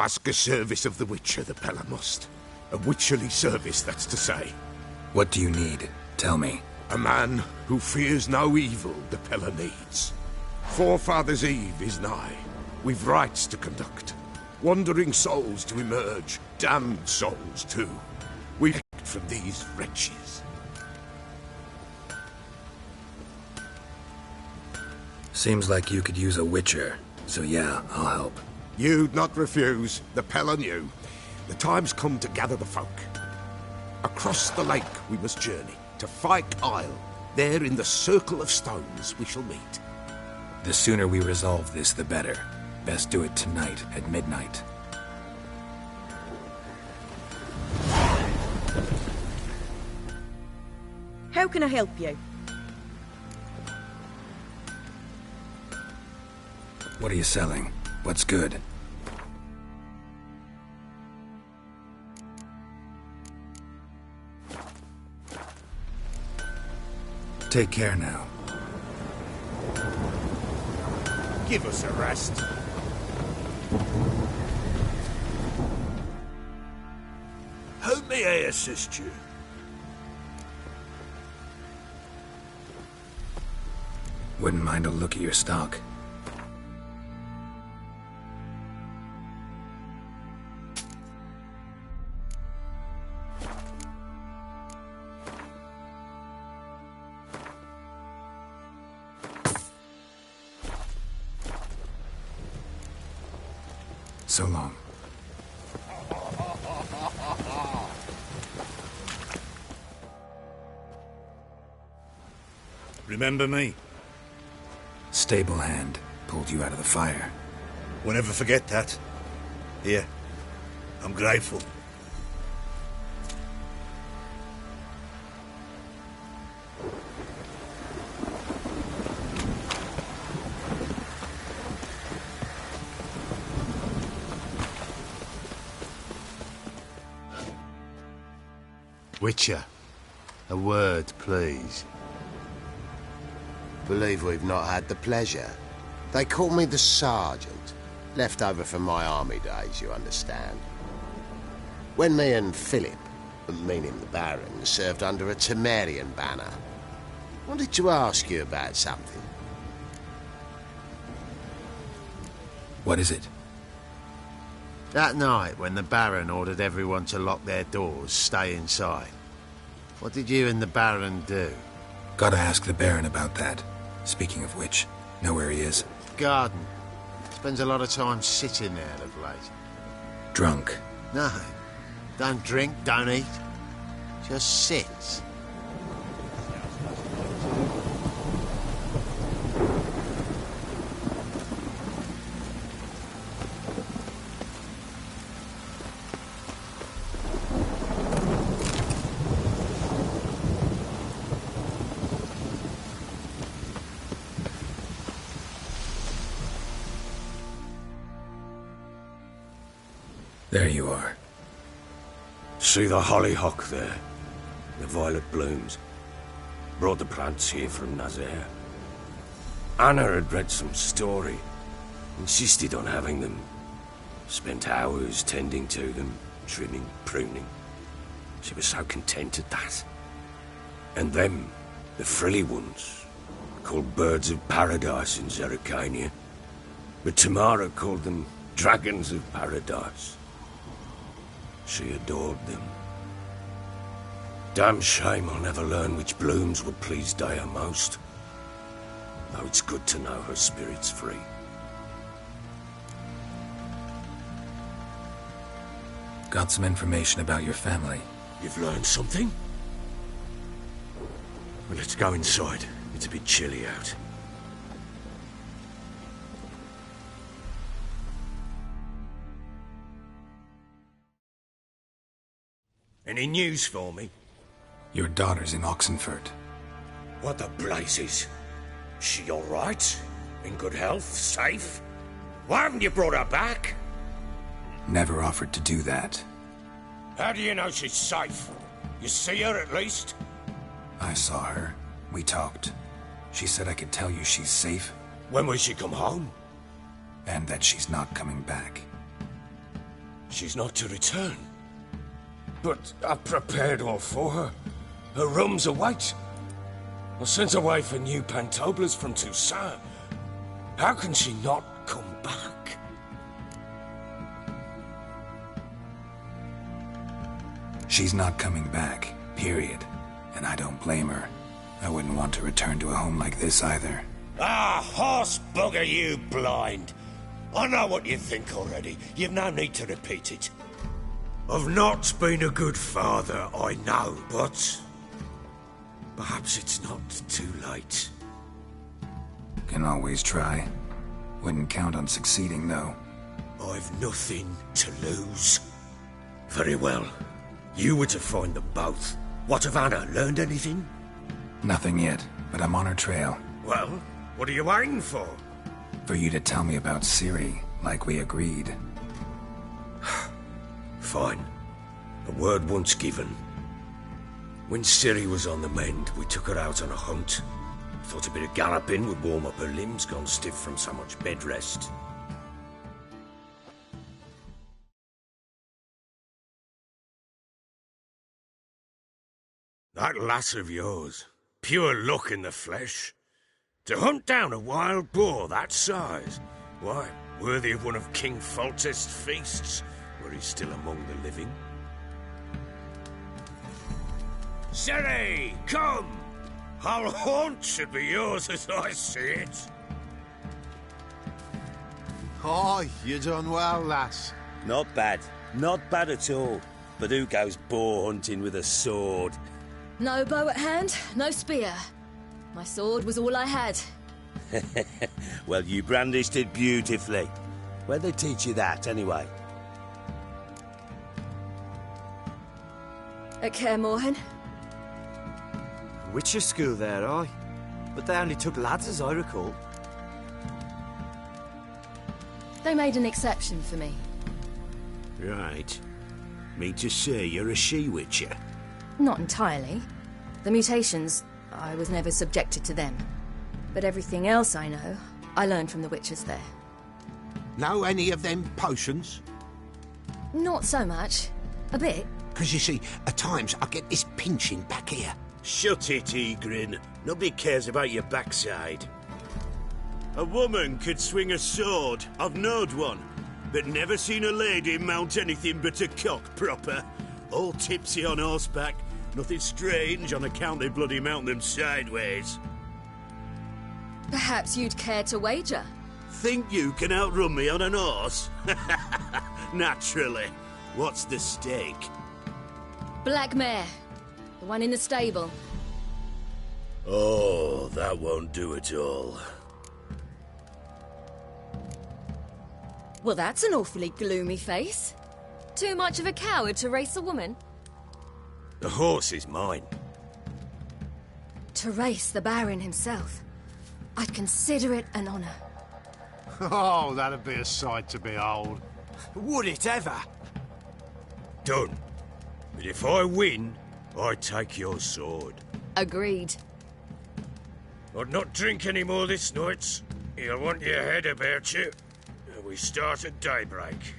Ask a service of the Witcher, the Pella must. A witcherly service, that's to say. What do you need? Tell me. A man who fears no evil the Pella needs. Forefathers' Eve is nigh. We've rites to conduct. Wandering souls to emerge. Damned souls, too. We from these wretches. Seems like you could use a witcher. So yeah, I'll help. You'd not refuse. The Pella knew. The time's come to gather the folk. Across the lake we must journey, to Fyke Isle. There in the circle of stones we shall meet. The sooner we resolve this, the better. Best do it tonight at midnight. How can I help you? What are you selling? What's good? Take care now. Give us a rest. How may I assist you? Wouldn't mind a look at your stock. So long. Remember me? Stable hand pulled you out of the fire. Won't ever forget that. Here, I'm grateful. Witcher, a word, please. Believe we've not had the pleasure. They call me the Sergeant. Left over from my army days, you understand. When me and Philip, meaning the Baron, served under a Temerian banner, wanted to ask you about something. What is it? That night, when the Baron ordered everyone to lock their doors, stay inside, what did you and the Baron do? Gotta ask the Baron about that. Speaking of which, know where he is? Garden. Spends a lot of time sitting there of late. Drunk. No. Don't drink, don't eat. Just sits. There you are. See the hollyhock there? The violet blooms. Brought the plants here from Nazaire. Anna had read some story. Insisted on having them. Spent hours tending to them, trimming, pruning. She was so content at that. And them, the frilly ones, called birds of paradise in Zerrikania. But Tamara called them dragons of paradise. She adored them. Damn shame I'll never learn which blooms would please Dea most. Though it's good to know her spirit's free. Got some information about your family. You've learned something? Well, let's go inside. It's a bit chilly out. Any news for me? Your daughter's in Oxenfurt. What the blazes? She all right? In good health? Safe? Why haven't you brought her back? Never offered to do that. How do you know she's safe? You see her at least? I saw her. We talked. She said I could tell you she's safe. When will she come home? And that she's not coming back. She's not to return. But I've prepared all for her. Her rooms await. I sent away for new pantoblas from Toussaint. How can she not come back? She's not coming back, period. And I don't blame her. I wouldn't want to return to a home like this either. Ah, horse bugger you, blind. I know what you think already. You've no need to repeat it. I've not been a good father, I know, but perhaps it's not too late. Can always try. Wouldn't count on succeeding, though. I've nothing to lose. Very well. You were to find them both. What of Anna? Learned anything? Nothing yet, but I'm on her trail. Well, what are you waiting for? For you to tell me about Ciri, like we agreed. Fine. A word once given. When Ciri was on the mend, we took her out on a hunt. Thought a bit of galloping would warm up her limbs, gone stiff from so much bed rest. That lass of yours, pure luck in the flesh. To hunt down a wild boar that size, why, worthy of one of King Foltest's feasts, were he still among the living. Ciri, come! Our haunt should be yours as I see it. Aye, you done well, lass. Not bad. Not bad at all. But who goes boar hunting with a sword? No bow at hand, no spear. My sword was all I had. Well, you brandished it beautifully. Where'd they teach you that, anyway? At Kaer Morhen. Witcher school there, aye. But they only took lads, as I recall. They made an exception for me. Right. Mean to say you're a she-witcher? Not entirely. The mutations, I was never subjected to them. But everything else I know, I learned from the witches there. Know any of them potions? Not so much. A bit. Because you see, at times I get this pinching back here. Shut it, Egrin. Nobody cares about your backside. A woman could swing a sword. I've knowed one. But never seen a lady mount anything but a cock proper. All tipsy on horseback. Nothing strange on account they bloody mount them sideways. Perhaps you'd care to wager? Think you can outrun me on an horse? Naturally. What's the stake? Black mare. The one in the stable. Oh, that won't do at all. Well, that's an awfully gloomy face. Too much of a coward to race a woman? The horse is mine. To race the Baron himself. I'd consider it an honour. Oh, that'd be a sight to behold. Would it ever? Done. But if I win, I take your sword. Agreed. I'd not drink any more this night. You'll want your head about you. We start at daybreak.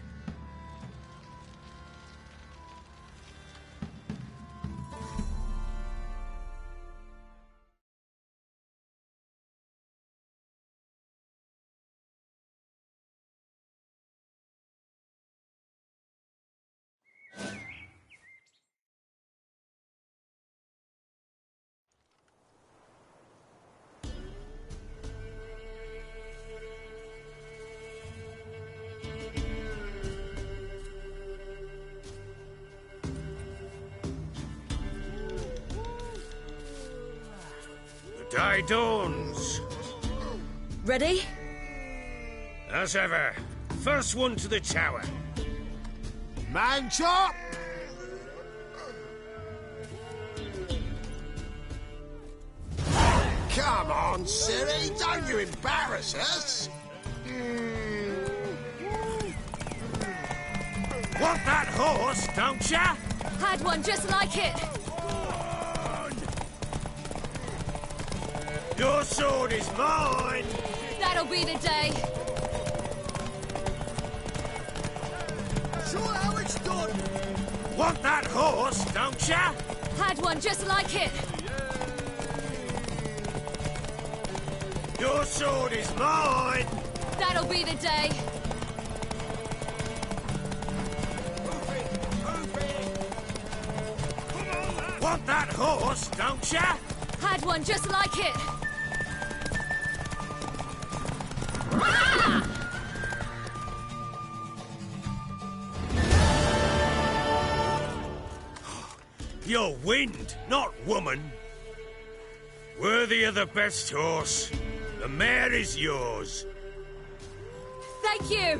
Day dawns. Ready? As ever. First one to the tower. Man chop! Come on, Ciri, don't you embarrass us! Want that horse, don't ya? Had one just like it. Your sword is mine! That'll be the day. sure how it's done. Want that horse, don't ya? Had one just like it. Your sword is mine. That'll be the day. Want that horse, don't ya? Had one just like it. You're wind, not woman. Worthy of the best horse. The mare is yours. Thank you.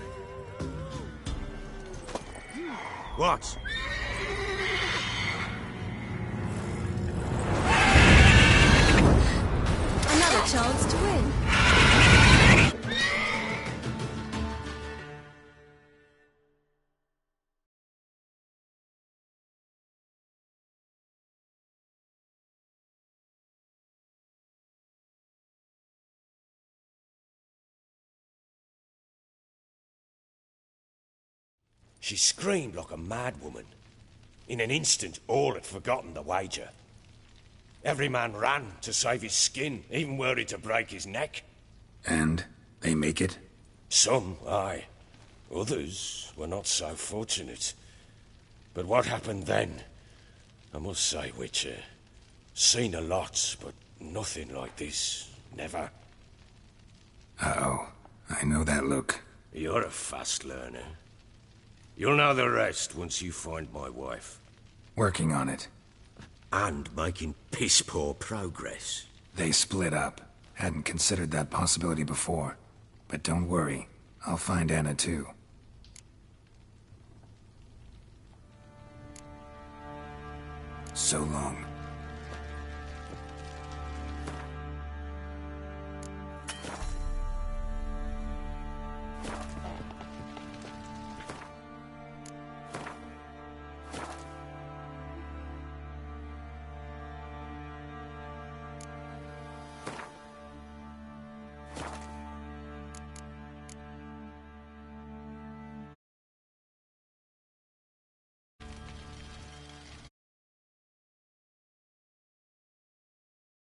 What? Another chance to win. She screamed like a mad woman. In an instant, all had forgotten the wager. Every man ran to save his skin, even were it to break his neck. And they make it? Some, aye. Others were not so fortunate. But what happened then? I must say, Witcher, seen a lot, but nothing like this. Never. Uh-oh. I know that look. You're a fast learner. You'll know the rest once you find my wife. Working on it. And making piss-poor progress. They split up. Hadn't considered that possibility before. But don't worry. I'll find Anna too. So long.